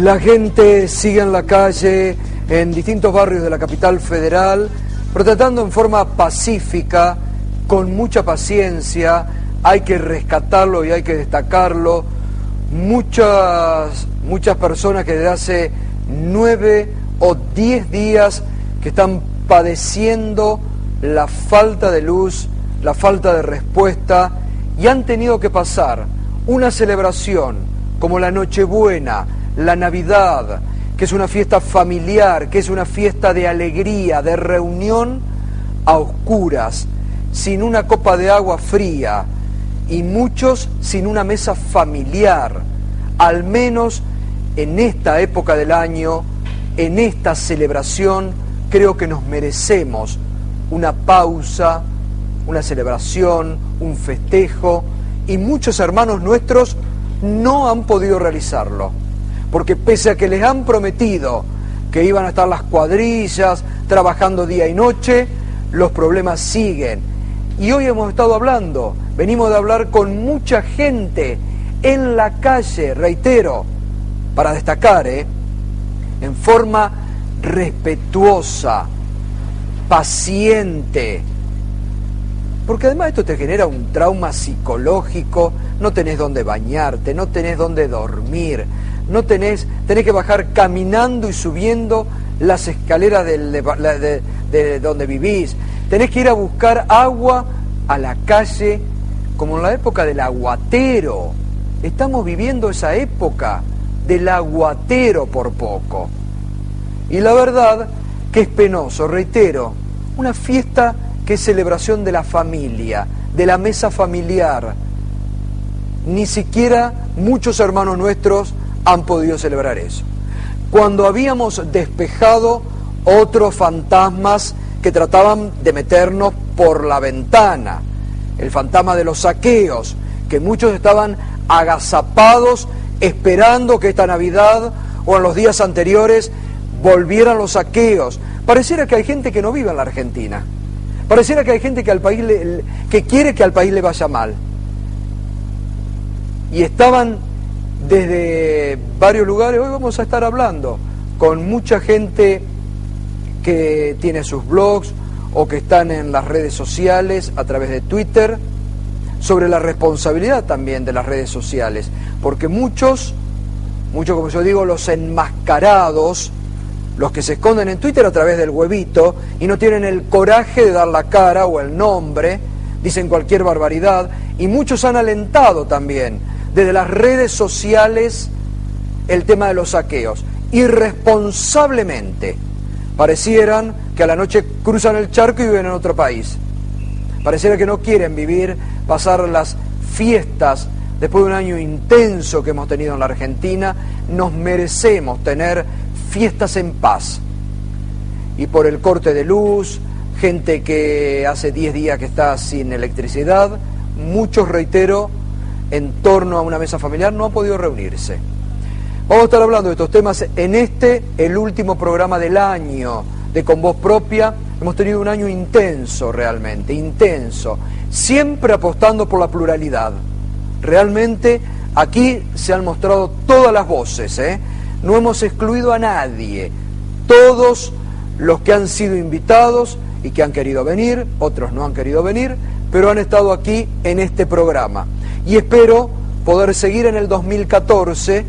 La gente sigue en la calle, en distintos barrios de la capital federal, protestando en forma pacífica, con mucha paciencia. Hay que rescatarlo y hay que destacarlo. Muchas personas que desde hace 9 o 10 días que están padeciendo la falta de luz, la falta de respuesta, y han tenido que pasar una celebración como la Nochebuena, la Navidad, que es una fiesta familiar, que es una fiesta de alegría, de reunión, a oscuras, sin una copa de agua fría, y muchos sin una mesa familiar. Al menos en esta época del año, en esta celebración, creo que nos merecemos una pausa, una celebración, un festejo, y muchos hermanos nuestros no han podido realizarlo, porque pese a que les han prometido que iban a estar las cuadrillas trabajando día y noche, los problemas siguen. Y hoy hemos estado hablando, venimos de hablar con mucha gente en la calle, reitero, para destacar, en forma respetuosa, paciente, porque además esto te genera un trauma psicológico. No tenés dónde bañarte, no tenés dónde dormir, tenés que bajar caminando y subiendo las escaleras de donde vivís, tenés que ir a buscar agua a la calle, como en la época del aguatero. Estamos viviendo esa época del aguatero por poco. Y la verdad que es penoso, reitero, una fiesta que es celebración de la familia, de la mesa familiar. Ni siquiera muchos hermanos nuestros han podido celebrar eso. Cuando habíamos despejado otros fantasmas que trataban de meternos por la ventana, el fantasma de los saqueos, que muchos estaban agazapados esperando que esta Navidad o en los días anteriores volvieran los saqueos. Pareciera que hay gente que no vive en la Argentina. Pareciera que hay gente que quiere que al país le vaya mal. Y estaban desde varios lugares. Hoy vamos a estar hablando con mucha gente que tiene sus blogs o que están en las redes sociales a través de Twitter, sobre la responsabilidad también de las redes sociales, porque muchos, como yo digo, los enmascarados, los que se esconden en Twitter a través del huevito y no tienen el coraje de dar la cara o el nombre, dicen cualquier barbaridad, y muchos han alentado también desde las redes sociales el tema de los saqueos. Irresponsablemente parecieran que a la noche cruzan el charco y viven en otro país. Pareciera que no quieren pasar las fiestas después de un año intenso que hemos tenido en la Argentina. Nos merecemos tener fiestas en paz. Y por el corte de luz, gente que hace 10 días que está sin electricidad, muchos, reitero, en torno a una mesa familiar no han podido reunirse. Vamos a estar hablando de estos temas en el último programa del año de Con Voz Propia. Hemos tenido un año intenso, realmente, intenso, siempre apostando por la pluralidad. Realmente aquí se han mostrado todas las voces, no hemos excluido a nadie. Todos los que han sido invitados y que han querido venir, otros no han querido venir, pero han estado aquí en este programa. Y espero poder seguir en el 2014,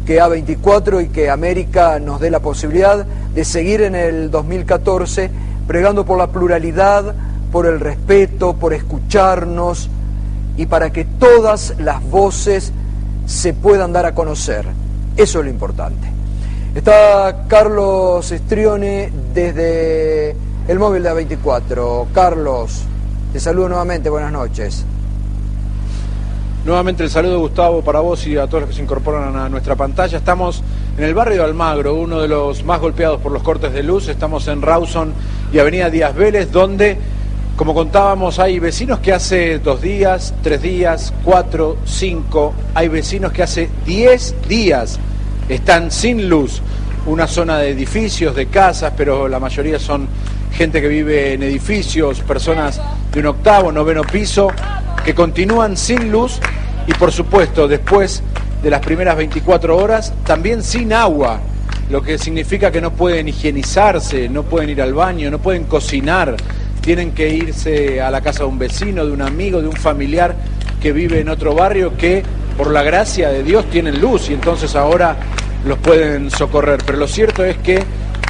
que A24 y que América nos dé la posibilidad de seguir en el 2014 pregando por la pluralidad, por el respeto, por escucharnos y para que todas las voces se puedan dar a conocer. Eso es lo importante. Está Carlos Estrione desde el móvil de A24. Carlos, te saludo nuevamente, buenas noches. Nuevamente el saludo, Gustavo, para vos y a todos los que se incorporan a nuestra pantalla. Estamos en el barrio de Almagro, uno de los más golpeados por los cortes de luz. Estamos en Rawson y Avenida Díaz Vélez, donde, como contábamos, hay vecinos que hace 2 días, 3 días, 4, 5, hay vecinos que hace 10 días están sin luz. Una zona de edificios, de casas, pero la mayoría son gente que vive en edificios, personas de un 8º, 9º piso, que continúan sin luz y por supuesto después de las primeras 24 horas, también sin agua, lo que significa que no pueden higienizarse, no pueden ir al baño, no pueden cocinar, tienen que irse a la casa de un vecino, de un amigo, de un familiar que vive en otro barrio que, por la gracia de Dios, tienen luz y entonces ahora los pueden socorrer. Pero lo cierto es que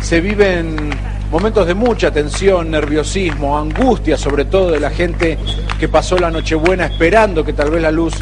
se viven momentos de mucha tensión, nerviosismo, angustia, sobre todo de la gente que pasó la Nochebuena esperando que tal vez la luz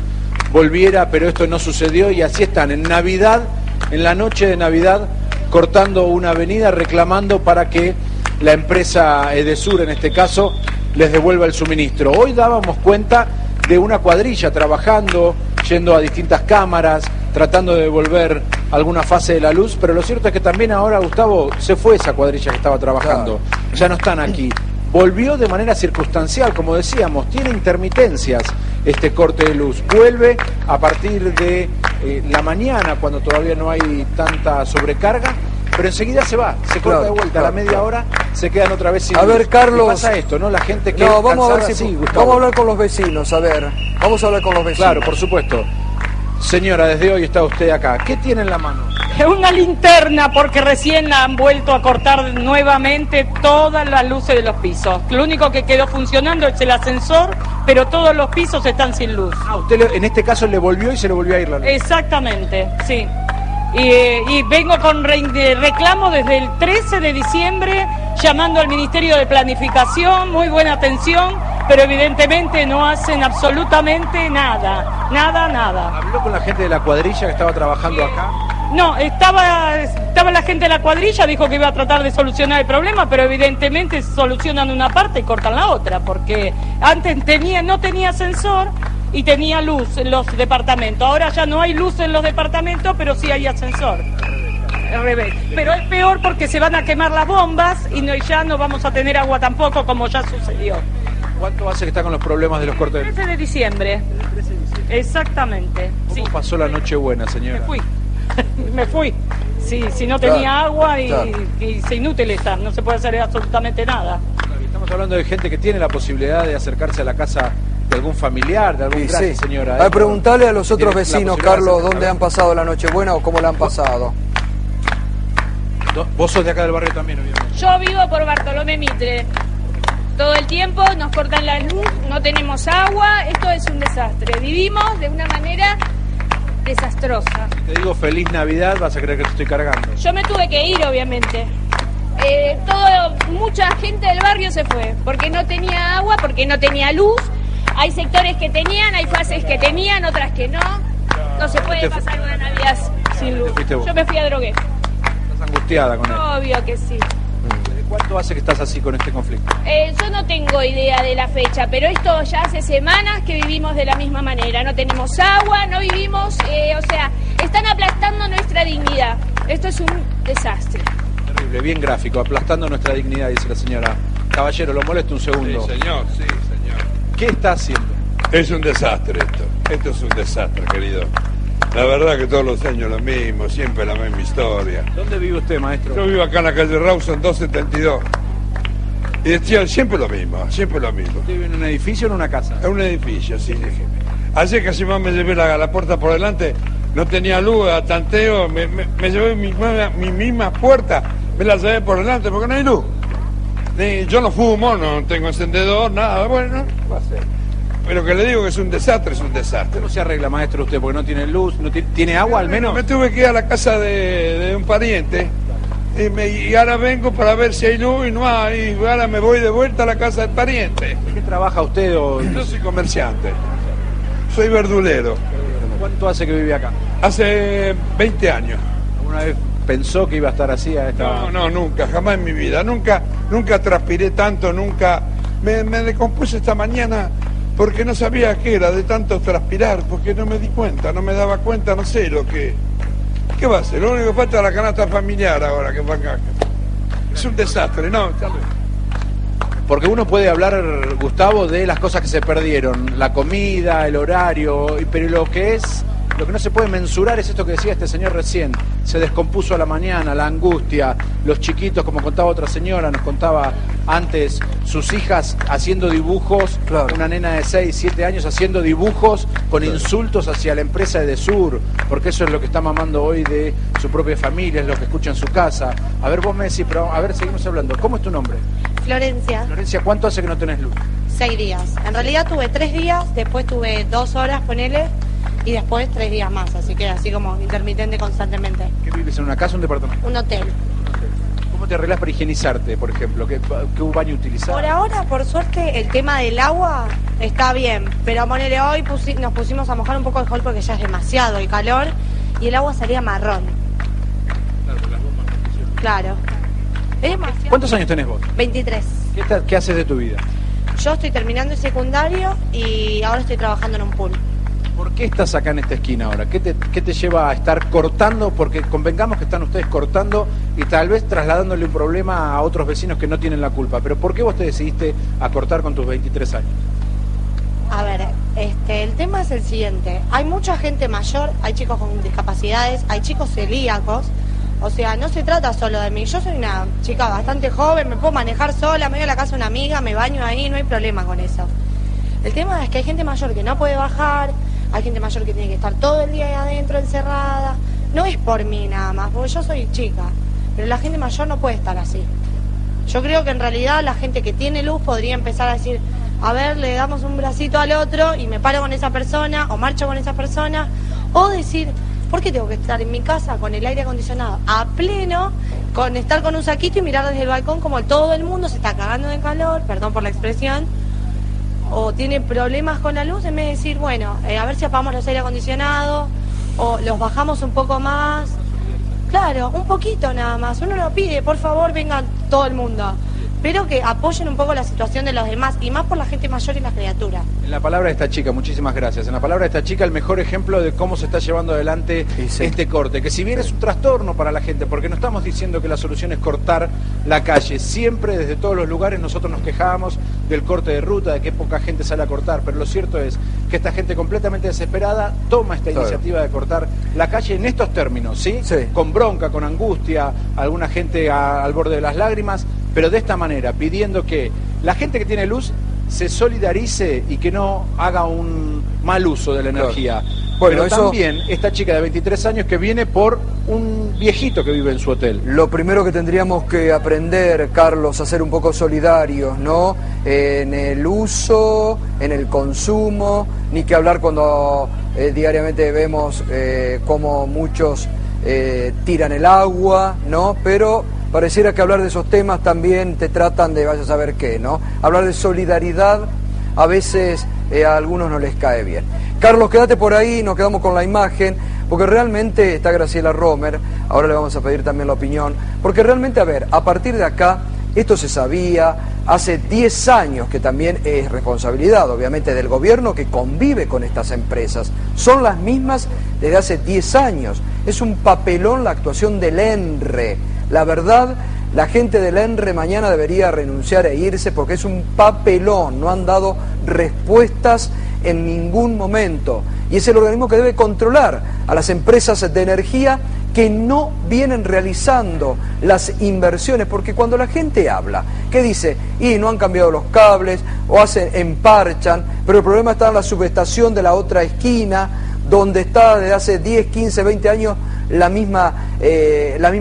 volviera, pero esto no sucedió y así están en Navidad, en la noche de Navidad, cortando una avenida, reclamando para que la empresa Edesur, en este caso, les devuelva el suministro. Hoy dábamos cuenta de una cuadrilla trabajando, yendo a distintas cámaras, tratando de devolver alguna fase de la luz, pero lo cierto es que también ahora, Gustavo, se fue esa cuadrilla que estaba trabajando, ya no están aquí. Volvió de manera circunstancial, como decíamos, tiene intermitencias este corte de luz. Vuelve a partir de la mañana, cuando todavía no hay tanta sobrecarga, pero enseguida se va, se corta de vuelta, a la media hora se quedan otra vez sin luz. A ver, Carlos, ¿qué pasa esto, no? La gente que... No, vamos a ver si... así, vamos a hablar con los vecinos, a ver. Vamos a hablar con los vecinos. Claro, por supuesto. Señora, desde hoy está usted acá. ¿Qué tiene en la mano? Una linterna, porque recién han vuelto a cortar nuevamente todas las luces de los pisos. Lo único que quedó funcionando es el ascensor, pero todos los pisos están sin luz. Ah, usted en este caso le volvió y se le volvió a ir la luz. Exactamente, sí. Y vengo con reclamo desde el 13 de diciembre, llamando al Ministerio de Planificación, muy buena atención, pero evidentemente no hacen absolutamente nada, nada. ¿Habló con la gente de la cuadrilla que estaba trabajando acá? No, estaba la gente de la cuadrilla, dijo que iba a tratar de solucionar el problema, pero evidentemente solucionan una parte y cortan la otra, porque antes no tenía ascensor y tenía luz en los departamentos. Ahora ya no hay luz en los departamentos, pero sí hay ascensor. Al revés. Pero es peor porque se van a quemar las bombas y ya no vamos a tener agua tampoco, como ya sucedió. ¿Cuánto hace que está con los problemas de los cortes de luz? 13 de diciembre. Exactamente. ¿Cómo pasó la Nochebuena, señora? Me fui. Sí, si no tenía agua y es inútil estar, no se puede hacer absolutamente nada. Estamos hablando de gente que tiene la posibilidad de acercarse a la casa de algún familiar, de algún señora. A preguntarle a los otros vecinos, Carlos, dónde han pasado la Nochebuena o cómo la han pasado. Vos sos de acá del barrio también, obviamente. Yo vivo por Bartolomé Mitre. Todo el tiempo nos cortan la luz, no tenemos agua, esto es un desastre. Vivimos de una manera desastrosa. Te digo feliz Navidad, vas a creer que te estoy cargando. Yo me tuve que ir, obviamente. Mucha gente del barrio se fue, porque no tenía agua, porque no tenía luz. Hay sectores que tenían, hay fases que tenían, otras que no. No se puede pasar una Navidad sin luz. Yo me fui a Drogué. ¿Estás angustiada con esto? Obvio que sí. ¿Desde cuánto hace que estás así con este conflicto? Yo no tengo idea de la fecha, pero esto ya hace semanas que vivimos de la misma manera. No tenemos agua, no vivimos, están aplastando nuestra dignidad. Esto es un desastre. Terrible, bien gráfico, aplastando nuestra dignidad, dice la señora. Caballero, lo molesto un segundo. Sí, señor. ¿Qué está haciendo? Es un desastre esto. Esto es un desastre, querido. La verdad que todos los años lo mismo, siempre la misma historia. ¿Dónde vive usted, maestro? Yo vivo acá en la calle Rawson 272. Y decía siempre lo mismo, siempre lo mismo. ¿Usted vive en un edificio o en una casa? En un edificio, sí. Ayer casi más me llevé la puerta por delante, no tenía luz, a tanteo, me llevé mi misma puerta, me la llevé por delante porque no hay luz. Yo no fumo, no tengo encendedor, nada, bueno, va a ser. Pero que le digo que es un desastre, es un desastre. ¿Cómo se arregla, maestro, usted? Porque no tiene luz, no tiene agua al menos. Me tuve que ir a la casa de un pariente y ahora vengo para ver si hay luz y no hay. Ahora me voy de vuelta a la casa del pariente. ¿Qué trabaja usted? Yo soy comerciante, soy verdulero. ¿Cuánto hace que vive acá? Hace 20 años. ¿Alguna vez pensó que iba a estar así a esta hora? No, nunca, jamás en mi vida. Nunca transpiré tanto, nunca. Me descompuse esta mañana porque no sabía qué era de tanto transpirar, porque no me di cuenta, no me daba cuenta, no sé lo que... ¿Qué va a ser? Lo único que falta es la canasta familiar ahora que va acá. Es un desastre, ¿no? Porque uno puede hablar, Gustavo, de las cosas que se perdieron, la comida, el horario, pero lo que no se puede mensurar es esto que decía este señor recién. Se descompuso a la mañana, la angustia, los chiquitos, como contaba otra señora, nos contaba antes sus hijas haciendo dibujos, Claro. una nena de 6, 7 años haciendo dibujos con insultos hacia la empresa de Edesur, porque eso es lo que está mamando hoy de su propia familia, es lo que escucha en su casa. A ver, vos me decís, pero a ver, seguimos hablando. ¿Cómo es tu nombre? Florencia, Florencia, ¿cuánto hace que no tenés luz? 6 días. En realidad tuve 3 días, después tuve 2 horas, ponele, y después 3 días más, así que así como intermitente constantemente. ¿Qué vives, en una casa o un departamento? Un hotel. ¿Cómo te arreglás para higienizarte, por ejemplo? ¿Qué baño utilizás? Por ahora, por suerte, el tema del agua está bien, pero ponele hoy nos pusimos a mojar un poco el hall porque ya es demasiado el calor y el agua salía marrón. Claro, las bombas no funcionan. Claro. Es demasiado. ¿Cuántos años tenés vos? 23. ¿Qué haces de tu vida? Yo estoy terminando el secundario y ahora estoy trabajando en un pool. ¿Por qué estás acá en esta esquina ahora? ¿Qué te lleva a estar cortando? Porque convengamos que están ustedes cortando y tal vez trasladándole un problema a otros vecinos que no tienen la culpa. Pero ¿por qué vos te decidiste a cortar con tus 23 años? A ver, el tema es el siguiente. Hay mucha gente mayor, hay chicos con discapacidades, hay chicos celíacos. O sea, no se trata solo de mí. Yo soy una chica bastante joven, me puedo manejar sola, me voy a la casa de una amiga, me baño ahí, no hay problema con eso. El tema es que hay gente mayor que no puede bajar, hay gente mayor que tiene que estar todo el día ahí adentro, encerrada. No es por mí nada más, porque yo soy chica, pero la gente mayor no puede estar así. Yo creo que en realidad la gente que tiene luz podría empezar a decir, a ver, le damos un bracito al otro y me paro con esa persona, o marcho con esa persona, o decir, ¿por qué tengo que estar en mi casa con el aire acondicionado a pleno, con estar con un saquito y mirar desde el balcón como todo el mundo se está cagando de calor, perdón por la expresión, o tiene problemas con la luz, en vez de decir, bueno, a ver si apagamos los aire acondicionados, o los bajamos un poco más? Claro, un poquito nada más, uno lo pide, por favor vengan todo el mundo, pero que apoyen un poco la situación de los demás, y más por la gente mayor y las criaturas. En la palabra de esta chica, muchísimas gracias. En la palabra de esta chica, el mejor ejemplo de cómo se está llevando adelante este corte, que si bien es un trastorno para la gente, porque no estamos diciendo que la solución es cortar la calle, siempre desde todos los lugares nosotros nos quejábamos del corte de ruta, de que poca gente sale a cortar, pero lo cierto es que esta gente completamente desesperada toma esta iniciativa de cortar la calle en estos términos, ¿sí? Con bronca, con angustia, alguna gente al borde de las lágrimas, pero de esta manera, pidiendo que la gente que tiene luz se solidarice y que no haga un mal uso de la energía. Bueno, pero también esta chica de 23 años que viene por un viejito que vive en su hotel. Lo primero que tendríamos que aprender, Carlos, a ser un poco solidarios, ¿no? En el uso, en el consumo, ni que hablar cuando diariamente vemos cómo muchos tiran el agua, ¿no? Pero pareciera que hablar de esos temas también te tratan de vaya a saber qué, ¿no? Hablar de solidaridad a veces a algunos no les cae bien. Carlos, quédate por ahí, nos quedamos con la imagen, porque realmente está Graciela Romer, ahora le vamos a pedir también la opinión, porque realmente, a ver, a partir de acá, esto se sabía, hace 10 años que también es responsabilidad, obviamente, del gobierno que convive con estas empresas. Son las mismas desde hace 10 años. Es un papelón la actuación del ENRE. La verdad, la gente del ENRE mañana debería renunciar e irse porque es un papelón, no han dado respuestas en ningún momento. Y es el organismo que debe controlar a las empresas de energía que no vienen realizando las inversiones, porque cuando la gente habla, ¿qué dice? Y no han cambiado los cables, o emparchan, pero el problema está en la subestación de la otra esquina, donde está desde hace 10, 15, 20 años la misma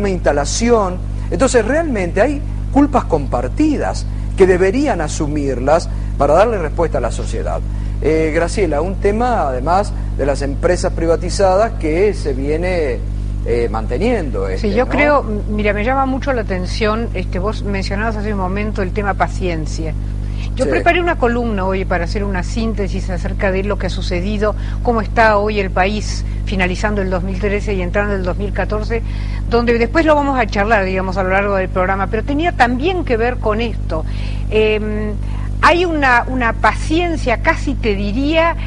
instalación. Entonces realmente hay culpas compartidas que deberían asumirlas para darle respuesta a la sociedad. Graciela, un tema además de las empresas privatizadas que se viene manteniendo. Sí, yo ¿no? creo, mira, me llama mucho la atención, vos mencionabas hace un momento el tema paciencia. Yo preparé una columna hoy para hacer una síntesis acerca de lo que ha sucedido, cómo está hoy el país finalizando el 2013 y entrando el 2014, donde después lo vamos a charlar, digamos, a lo largo del programa, pero tenía también que ver con esto. Hay una paciencia, casi te diría,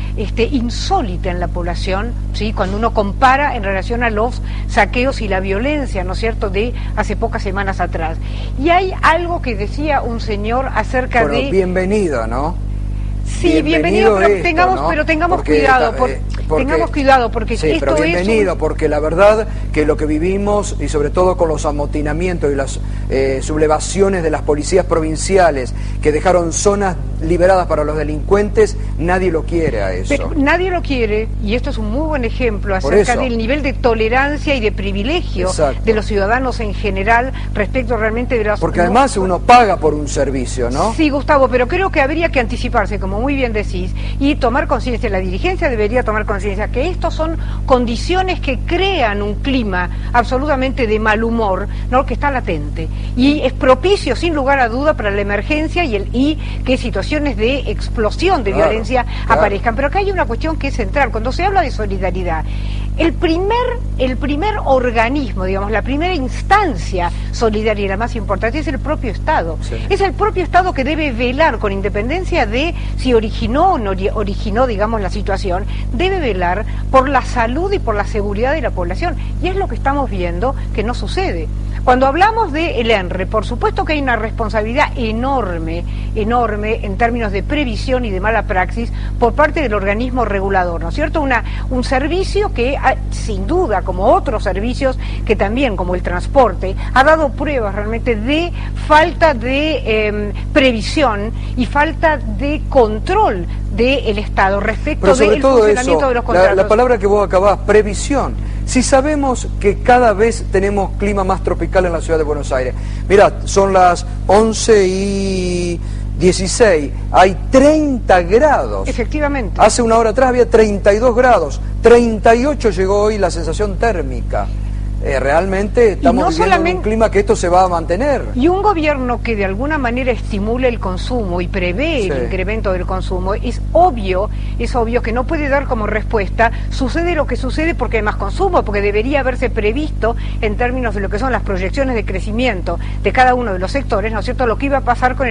insólita en la población, ¿sí? Cuando uno compara en relación a los saqueos y la violencia, ¿no es cierto?, de hace pocas semanas atrás. Y hay algo que decía un señor acerca de... bienvenido, ¿no? Sí, bienvenido, pero, ¿no? tengamos porque, cuidado, tengamos cuidado, porque sí, esto pero bienvenido, es porque la verdad que lo que vivimos, y sobre todo con los amotinamientos y sublevaciones de las policías provinciales que dejaron zonas liberadas para los delincuentes, nadie lo quiere a eso. Pero nadie lo quiere, y esto es un muy buen ejemplo acerca del nivel de tolerancia y de privilegio de los ciudadanos en general respecto realmente de las... Porque además uno paga por un servicio, ¿no? Sí, Gustavo, pero creo que habría que anticiparse, como muy bien decís, y tomar conciencia, la dirigencia debería tomar conciencia que estos son condiciones que crean un clima absolutamente de mal humor, ¿no?, que está latente, y es propicio sin lugar a duda para la emergencia y que situaciones de explosión de violencia aparezcan. Pero acá hay una cuestión que es central. Cuando se habla de solidaridad, el primer organismo, digamos, la primera instancia solidaria y la más importante es el propio Estado. Sí. Es el propio Estado que debe velar, con independencia de si originó o no originó, digamos, la situación, debe velar por la salud y por la seguridad de la población. Y es lo que estamos viendo que no sucede. Cuando hablamos del ENRE, por supuesto que hay una responsabilidad enorme en términos de previsión y de mala praxis por parte del organismo regulador, ¿no es cierto? Un servicio que, sin duda, como otros servicios que también, como el transporte, ha dado pruebas realmente de falta de previsión y falta de control del Estado respecto del funcionamiento de los contratos. La palabra que vos acabás, previsión. Si sabemos que cada vez tenemos clima más tropical en la ciudad de Buenos Aires. Mirá, son las 11:16, hay 30 grados. Efectivamente. Hace una hora atrás había 32 grados, 38 llegó hoy la sensación térmica. Realmente estamos viviendo en un clima que esto se va a mantener. Y un gobierno que de alguna manera estimule el consumo y prevé el incremento del consumo, es obvio que no puede dar como respuesta, sucede lo que sucede porque hay más consumo, porque debería haberse previsto en términos de lo que son las proyecciones de crecimiento de cada uno de los sectores, ¿no es cierto?, lo que iba a pasar con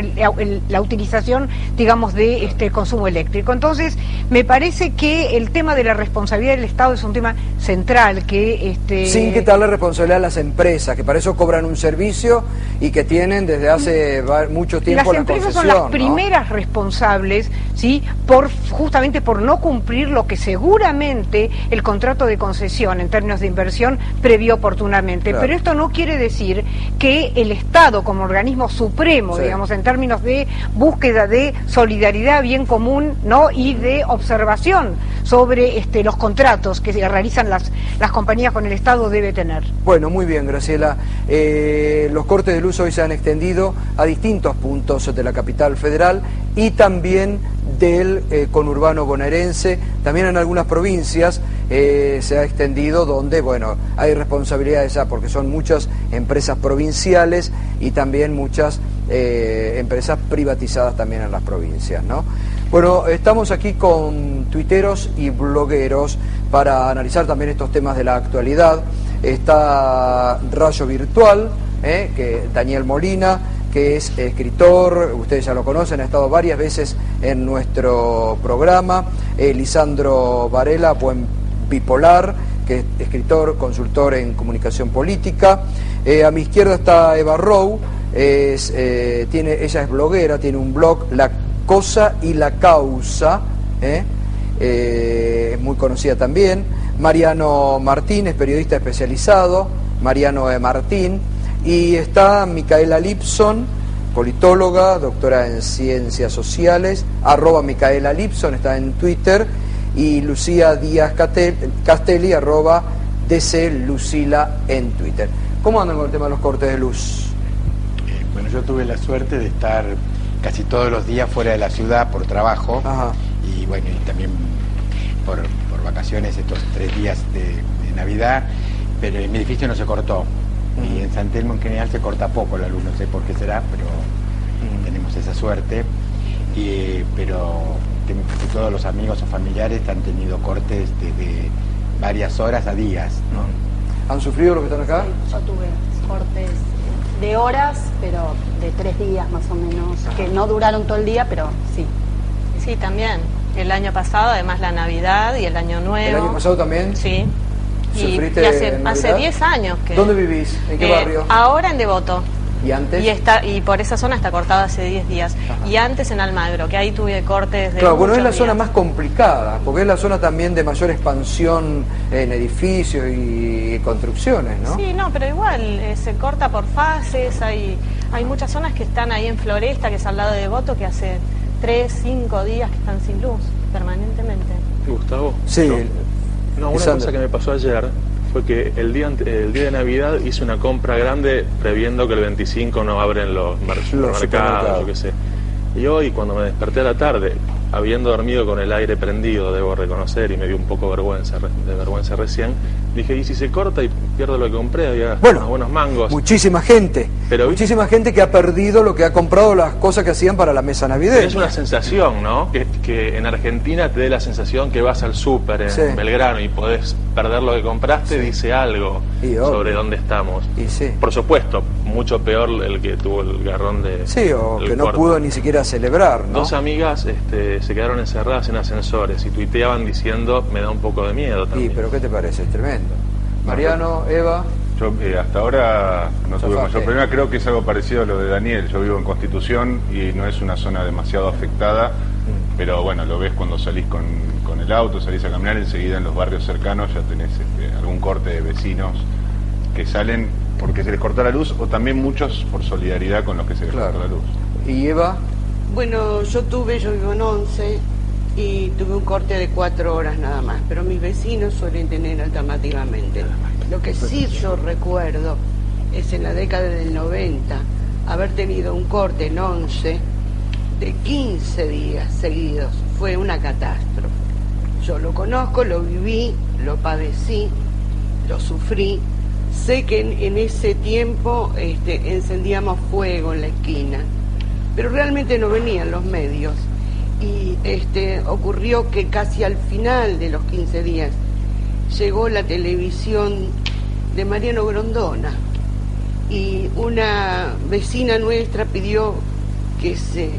la utilización, digamos, de consumo eléctrico. Entonces, me parece que el tema de la responsabilidad del Estado es un tema central que... Sin quitarle responsabilidad a las empresas, que para eso cobran un servicio y que tienen desde hace mucho tiempo la concesión. Las empresas son las primeras responsables, ¿sí?, justamente por no cumplir lo que seguramente el contrato de concesión en términos de inversión previó oportunamente. Claro. Pero esto no quiere decir que el Estado como organismo supremo, digamos, en términos de búsqueda de solidaridad, bien común, ¿no?, y de observación sobre los contratos que realizan las compañías con el Estado debe tener. Bueno, muy bien, Graciela. Los cortes de luz hoy se han extendido a distintos puntos de la capital federal y también del conurbano bonaerense, también en algunas provincias se ha extendido donde, bueno, hay responsabilidades porque son muchas empresas provinciales y también muchas empresas privatizadas también en las provincias, ¿no? Bueno, estamos aquí con tuiteros y blogueros para analizar también estos temas de la actualidad. Está Rayo Virtual, que Daniel Molina, que es escritor, ustedes ya lo conocen, ha estado varias veces en nuestro programa. Lisandro Varela, buen bipolar, que es escritor, consultor en comunicación política. A mi izquierda está Eva Rowe, ella es bloguera, tiene un blog, La Cosa y la Causa, es muy conocida también. Mariano Martín es periodista especializado, Mariano E. Martín. Y está Micaela Lipson, politóloga, doctora en ciencias sociales, @Micaela Lipson, está en Twitter, y Lucía Díaz Castelli, @DC Lucila en Twitter. ¿Cómo andan con el tema de los cortes de luz? Bueno, yo tuve la suerte de estar casi todos los días fuera de la ciudad por trabajo. Ajá. Y bueno, y también por vacaciones estos 3 días de Navidad, pero en mi edificio no se cortó. Y en San Telmo en general se corta poco la luz, no sé por qué será, pero tenemos esa suerte. Pero todos los amigos o familiares han tenido cortes desde varias horas a días, ¿no? ¿Han sufrido los que están acá? Sí, yo tuve cortes de horas, pero de 3 días más o menos, que no duraron todo el día, pero sí. Sí, también. El año pasado, además la Navidad y el Año Nuevo. ¿El año pasado también? Sí. Y hace 10 años que... ¿Dónde vivís? ¿En qué barrio? Ahora en Devoto. ¿Y antes? Y por esa zona está cortada hace 10 días. Ajá. Y antes en Almagro, que ahí tuve cortes de Claro, bueno, es la días. zona más complicada, porque es la zona también de mayor expansión en edificios y construcciones, ¿no? Sí, no, pero igual se corta por fases, hay muchas zonas que están ahí en Floresta, que es al lado de Devoto, que hace 3, 5 días que están sin luz, permanentemente. Gustavo. Sí. Una cosa que me pasó ayer fue que el día de Navidad hice una compra grande previendo que el 25 no abren los supermercados, yo qué sé. Y hoy, cuando me desperté a la tarde, habiendo dormido con el aire prendido, debo reconocer, y me dio un poco de vergüenza recién, dije, ¿y si se corta y pierdo lo que compré? Había unos buenos mangos. Muchísima gente que ha perdido lo que ha comprado, las cosas que hacían para la mesa navideña. Pero es una sensación, ¿no? Que en Argentina te dé la sensación que vas al súper en Belgrano y podés perder lo que compraste, dice algo sobre dónde estamos. Por supuesto, mucho peor el que tuvo el garrón de... Sí, o que no pudo ni siquiera celebrar, ¿no? Dos amigas se quedaron encerradas en ascensores y tuiteaban diciendo, me da un poco de miedo también. Sí, pero ¿qué te parece? Es tremendo. Mariano, Eva... Yo hasta ahora no tuve mayor problema, creo que es algo parecido a lo de Daniel. Yo vivo en Constitución y no es una zona demasiado afectada, pero bueno, lo ves cuando salís con el auto, salís a caminar, enseguida en los barrios cercanos ya tenés algún corte de vecinos que salen porque se les cortó la luz, o también muchos por solidaridad con los que se les cortó la luz. ¿Y Eva? Bueno, yo vivo en 11 y tuve un corte de 4 horas nada más, pero mis vecinos suelen tener alternativamente. Lo que sí yo recuerdo es en la década del 90 haber tenido un corte en 11 de 15 días seguidos. Fue una catástrofe. Yo lo conozco, lo viví, lo padecí, lo sufrí. Sé que en ese tiempo encendíamos fuego en la esquina, pero realmente no venían los medios. Y ocurrió que casi al final de los 15 días llegó la televisión de Mariano Grondona y una vecina nuestra pidió que se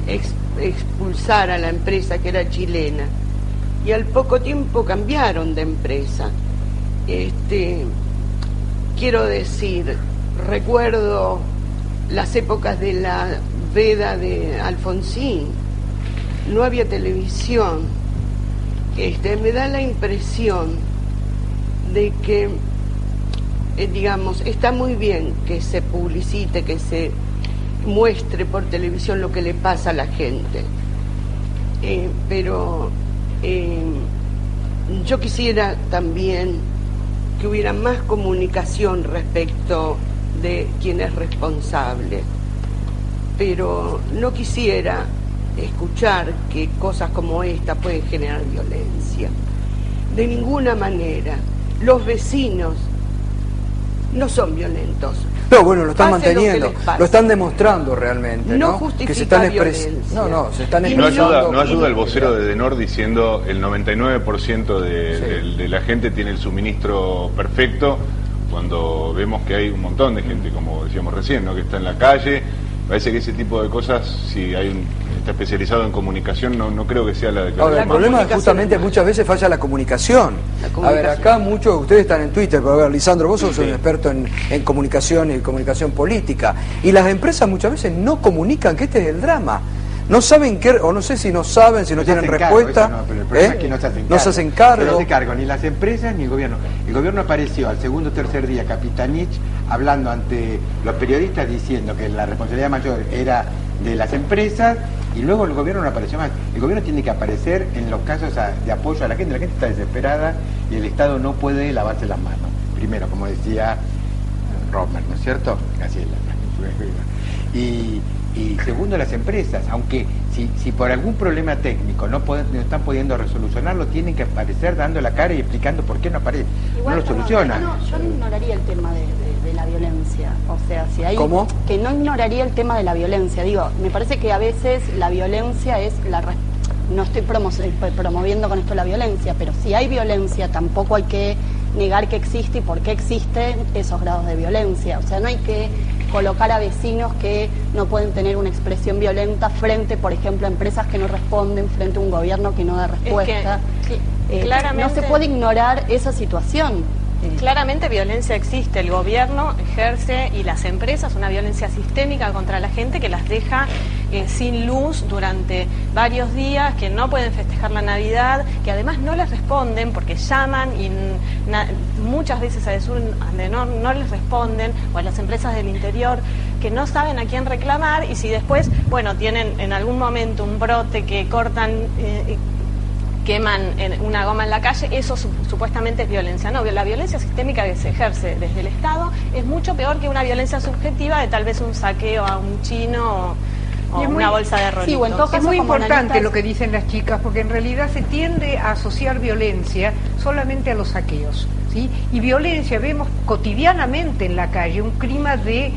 expulsara la empresa, que era chilena, y al poco tiempo cambiaron de empresa. Quiero decir, recuerdo las épocas de la veda de Alfonsín, no había televisión. Me da la impresión de que, digamos, está muy bien que se publicite, que se muestre por televisión lo que le pasa a la gente, pero yo quisiera también que hubiera más comunicación respecto de quién es responsable, pero no quisiera escuchar que cosas como esta pueden generar violencia. De ninguna manera. Los vecinos no son violentos. No, bueno, lo están manteniendo, lo están demostrando realmente, ¿no? No justifica que se están violencia. se están y no ayuda el vocero de Denor diciendo el 99% de la gente tiene el suministro perfecto, cuando vemos que hay un montón de gente, como decíamos recién, ¿no? Que está en la calle. Parece que ese tipo de cosas, si está especializado en comunicación, no creo que sea la declaración. Ahora, el problema es justamente muchas veces falla la comunicación. A ver, acá muchos de ustedes están en Twitter, pero a ver, Lisandro, vos sos un experto en comunicación y comunicación política. Y las empresas muchas veces no comunican, que este es el drama. No saben qué, o no sé si no saben, si no tienen respuesta. No, pero el problema es que no se hacen cargo. No se hacen cargo ni las empresas ni el gobierno. El gobierno apareció al segundo o tercer día, Capitanich, hablando ante los periodistas diciendo que la responsabilidad mayor era de las empresas, y luego el gobierno no apareció más. El gobierno tiene que aparecer en los casos de apoyo a la gente. La gente está desesperada y el Estado no puede lavarse las manos. Primero, como decía Romer, ¿no es cierto? Graciela. Y segundo, las empresas, aunque si por algún problema técnico no están pudiendo resolucionarlo, tienen que aparecer dando la cara y explicando por qué no aparece. Igual, no lo solucionan. Yo no ignoraría el tema de la violencia. O sea, si hay... ¿Cómo? Que no ignoraría el tema de la violencia. Digo, me parece que a veces la violencia es no estoy promoviendo con esto la violencia, pero si hay violencia tampoco hay que negar que existe y por qué existen esos grados de violencia. O sea, no hay que colocar a vecinos que no pueden tener una expresión violenta frente, por ejemplo, a empresas que no responden, frente a un gobierno que no da respuesta. Claramente... No se puede ignorar esa situación. Claramente violencia existe, el gobierno ejerce y las empresas una violencia sistémica contra la gente que las deja sin luz durante varios días, que no pueden festejar la Navidad, que además no les responden porque llaman y muchas veces a Edesur no les responden, o a las empresas del interior que no saben a quién reclamar, y si después, bueno, tienen en algún momento un brote que cortan... queman una goma en la calle, eso supuestamente es violencia. No, la violencia sistémica que se ejerce desde el Estado es mucho peor que una violencia subjetiva de tal vez un saqueo a un chino o una bolsa de rolitos. Sí, o en todo caso, es muy importante lo que dicen las chicas, porque en realidad se tiende a asociar violencia solamente a los saqueos, ¿sí? Y violencia vemos cotidianamente en la calle, un clima de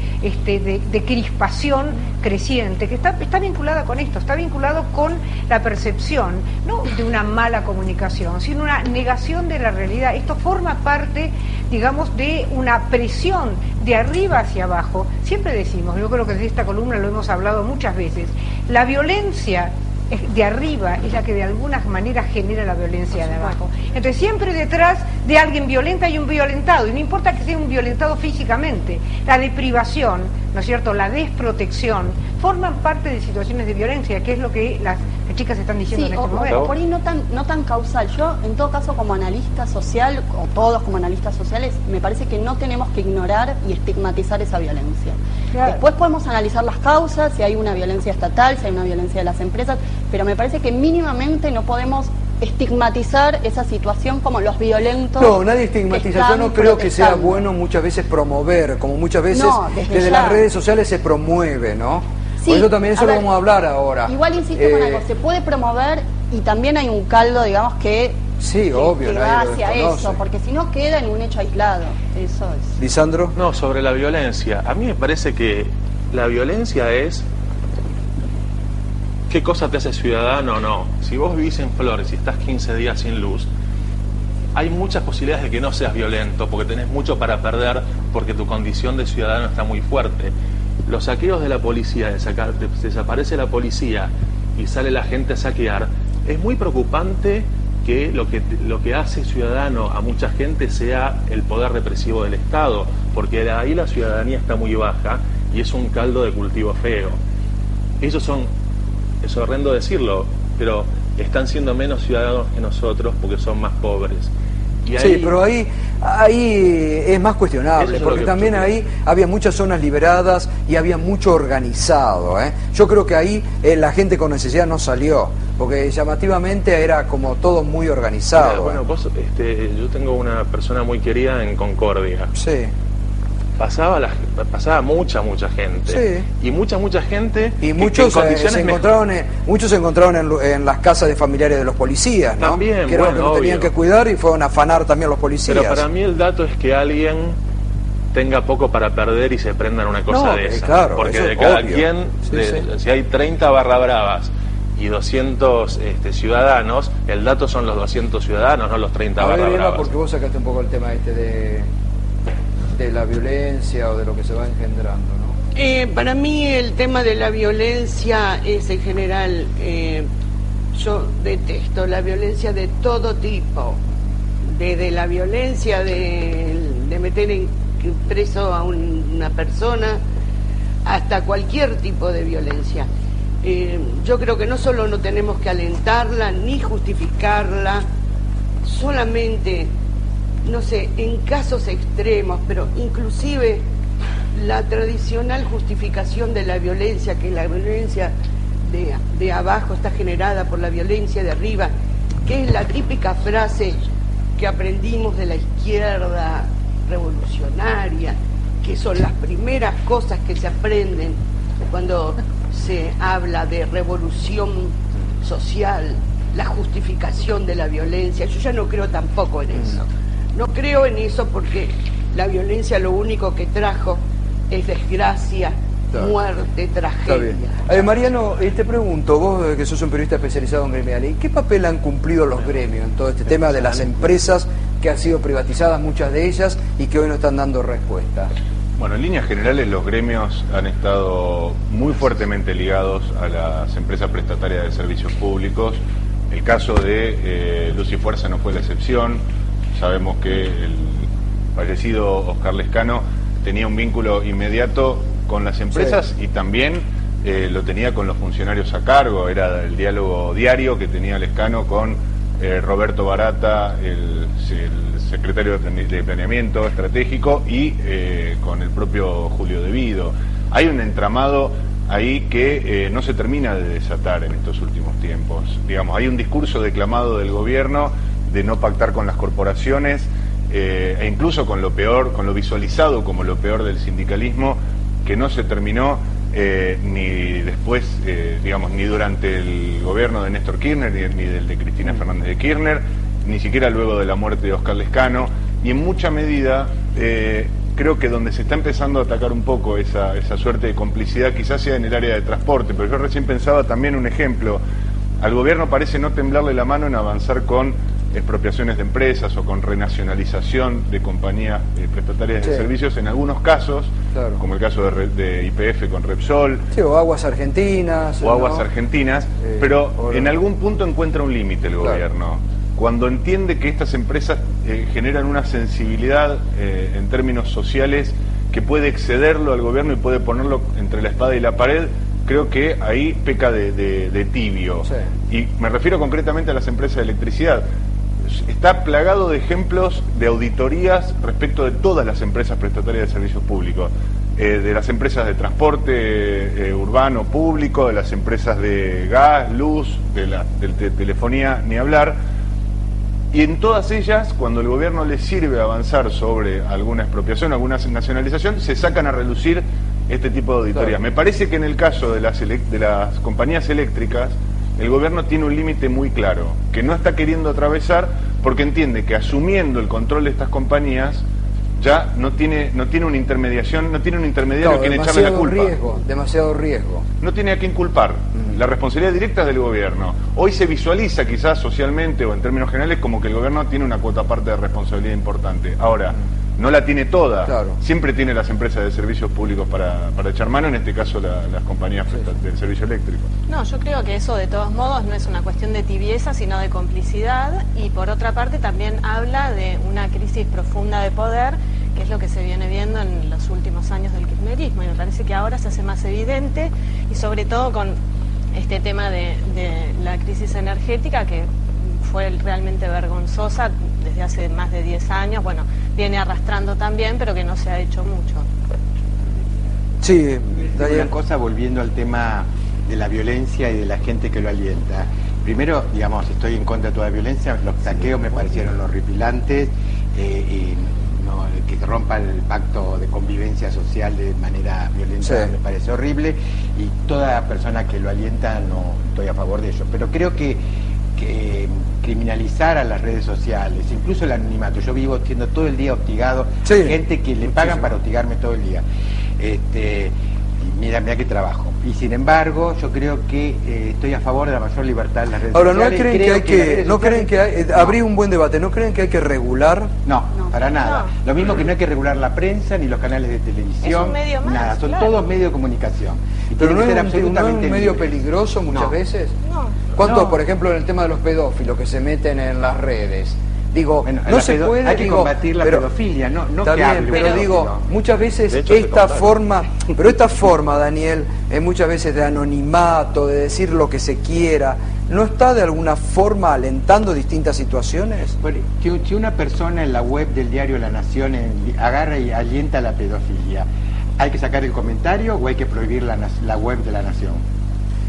crispación creciente, que está vinculada con esto, está vinculado con la percepción, no de una mala comunicación, sino una negación de la realidad. Esto forma parte, digamos, de una presión de arriba hacia abajo. Siempre decimos, yo creo que desde esta columna lo hemos hablado muchas veces, la violencia de arriba es la que de alguna manera genera la violencia de abajo. Entonces siempre detrás de alguien violento hay un violentado, y no importa que sea un violentado físicamente, la deprivación, ¿no es cierto?, la desprotección, forman parte de situaciones de violencia, que es lo que las chicas están diciendo en este momento. Por ahí no tan causal. Yo, en todo caso, como analista social, o todos como analistas sociales, me parece que no tenemos que ignorar y estigmatizar esa violencia. Claro. Después podemos analizar las causas, si hay una violencia estatal, si hay una violencia de las empresas, pero me parece que mínimamente no podemos estigmatizar esa situación como los violentos. No, nadie estigmatiza. Yo no creo que sea bueno muchas veces promover, como muchas veces desde las redes sociales se promueve, ¿no? Sí, por eso también eso lo vamos a hablar ahora. Igual insisto con algo, se puede promover y también hay un caldo, digamos, que obvio, que va hacia eso, porque si no queda en un hecho aislado. Eso es. ¿Lisandro? No, sobre la violencia. A mí me parece que la violencia es qué cosa te hace ciudadano o no. Si vos vivís en Flores y estás 15 días sin luz, hay muchas posibilidades de que no seas violento, porque tenés mucho para perder, porque tu condición de ciudadano está muy fuerte. Los saqueos de la policía, desaparece la policía y sale la gente a saquear, es muy preocupante que lo que hace ciudadano a mucha gente sea el poder represivo del Estado, porque de ahí la ciudadanía está muy baja y es un caldo de cultivo feo. Ellos son, es horrendo decirlo, pero están siendo menos ciudadanos que nosotros porque son más pobres. Y ahí, sí, pero ahí es más cuestionable, porque también ahí había muchas zonas liberadas y había mucho organizado, ¿eh? Yo creo que ahí la gente con necesidad no salió, porque llamativamente era como todo muy organizado. Bueno, vos, yo tengo una persona muy querida en Concordia. Sí. Pasaba mucha gente, sí. Y mucha gente, y muchos se encontraron en las casas de familiares de los policías, ¿no? También, que era lo que no tenían que cuidar, y fueron a afanar también los policías. Pero para mí el dato es que alguien tenga poco para perder y se prenda en una cosa de esa, claro, porque de cada quien, si hay 30 barra bravas y 200 ciudadanos, el dato son los 200 ciudadanos, no los 30 barra bravas. Porque vos sacaste un poco el tema de la violencia o de lo que se va engendrando, ¿no? Para mí el tema de la violencia es en general, yo detesto la violencia de todo tipo, desde la violencia de meter preso a una persona hasta cualquier tipo de violencia. Yo creo que no solo no tenemos que alentarla ni justificarla, solamente, no sé, en casos extremos, pero inclusive la tradicional justificación de la violencia, que la violencia de abajo está generada por la violencia de arriba, que es la típica frase que aprendimos de la izquierda revolucionaria, que son las primeras cosas que se aprenden cuando se habla de revolución social, la justificación de la violencia. Yo ya no creo tampoco en eso. No creo en eso porque la violencia lo único que trajo es desgracia, muerte, tragedia. Mariano, te pregunto, vos que sos un periodista especializado en gremial, ¿qué papel han cumplido los gremios en todo este tema de las empresas que han sido privatizadas, muchas de ellas, y que hoy no están dando respuesta? Bueno, en líneas generales los gremios han estado muy fuertemente ligados a las empresas prestatarias de servicios públicos. El caso de Luz y Fuerza no fue la excepción. Sabemos que fallecido Oscar Lescano tenía un vínculo inmediato con las empresas y también lo tenía con los funcionarios a cargo. Era el diálogo diario que tenía Lescano con Roberto Barata, el secretario de Planeamiento Estratégico, y con el propio Julio De Vido. Hay un entramado ahí que no se termina de desatar en estos últimos tiempos. Digamos, hay un discurso declamado del gobierno de no pactar con las corporaciones, e incluso con lo peor, con lo visualizado como lo peor del sindicalismo, que no se terminó ni después, digamos, ni durante el gobierno de Néstor Kirchner, ni del de Cristina Fernández de Kirchner, ni siquiera luego de la muerte de Oscar Lescano, y en mucha medida creo que donde se está empezando a atacar un poco esa suerte de complicidad quizás sea en el área de transporte, pero yo recién pensaba también un ejemplo. Al gobierno parece no temblarle la mano en avanzar con expropiaciones de empresas o con renacionalización de compañías prestatarias de servicios en algunos casos, como el caso de YPF con Repsol, o Aguas Argentinas, pero en algún punto encuentra un límite el gobierno cuando entiende que estas empresas generan una sensibilidad en términos sociales que puede excederlo al gobierno y puede ponerlo entre la espada y la pared. Creo que ahí peca de tibio. Y me refiero concretamente a las empresas de electricidad. Está plagado de ejemplos de auditorías respecto de todas las empresas prestatarias de servicios públicos, de las empresas de transporte urbano público, de las empresas de gas, luz, de telefonía, ni hablar. Y en todas ellas, cuando el gobierno les sirve avanzar sobre alguna expropiación, alguna nacionalización, se sacan a relucir este tipo de auditorías. Me parece que en el caso de las compañías eléctricas, el gobierno tiene un límite muy claro, que no está queriendo atravesar, porque entiende que asumiendo el control de estas compañías, ya no tiene una intermediación, no tiene un intermediario a quien echarle la culpa. Demasiado riesgo. No tiene a quien culpar. La responsabilidad directa es del gobierno. Hoy se visualiza quizás socialmente o en términos generales como que el gobierno tiene una cuota parte de responsabilidad importante. Ahora, no la tiene toda. Siempre tiene las empresas de servicios públicos para echar mano, en este caso las compañías del servicio eléctrico. No, yo creo que eso de todos modos no es una cuestión de tibieza, sino de complicidad, y por otra parte también habla de una crisis profunda de poder, que es lo que se viene viendo en los últimos años del kirchnerismo, y me parece que ahora se hace más evidente, y sobre todo con este tema de la crisis energética, que fue realmente vergonzosa desde hace más de 10 años, bueno, viene arrastrando también, pero que no se ha hecho mucho. Sí, una cosa, volviendo al tema de la violencia y de la gente que lo alienta. Primero, digamos, estoy en contra de toda violencia, los saqueos me parecieron horripilantes, que se rompa el pacto de convivencia social de manera violenta me parece horrible, y toda persona que lo alienta no estoy a favor de ello, pero creo que criminalizar a las redes sociales, incluso el anonimato. Yo vivo siendo todo el día hostigado, gente que le pagan para hostigarme todo el día. Mira qué trabajo. Y sin embargo, yo creo que estoy a favor de la mayor libertad en las redes sociales. Ahora, ¿no creen que hay que abrir un buen debate? ¿No creen que hay que regular? No, para nada. Lo mismo que no hay que regular la prensa ni los canales de televisión. Es un medio más, nada, son todos medios de comunicación. Y pero no es un medio peligroso muchas veces. ¿Cuánto, por ejemplo, en el tema de los pedófilos que se meten en las redes? Digo, no se puede... Hay que combatir la pedofilia, no está que bien, pero digo, muchas veces esta forma, Daniel, muchas veces de anonimato, de decir lo que se quiera, ¿no está de alguna forma alentando distintas situaciones? Si una persona en la web del diario La Nación agarra y alienta la pedofilia, ¿hay que sacar el comentario o hay que prohibir la web de La Nación?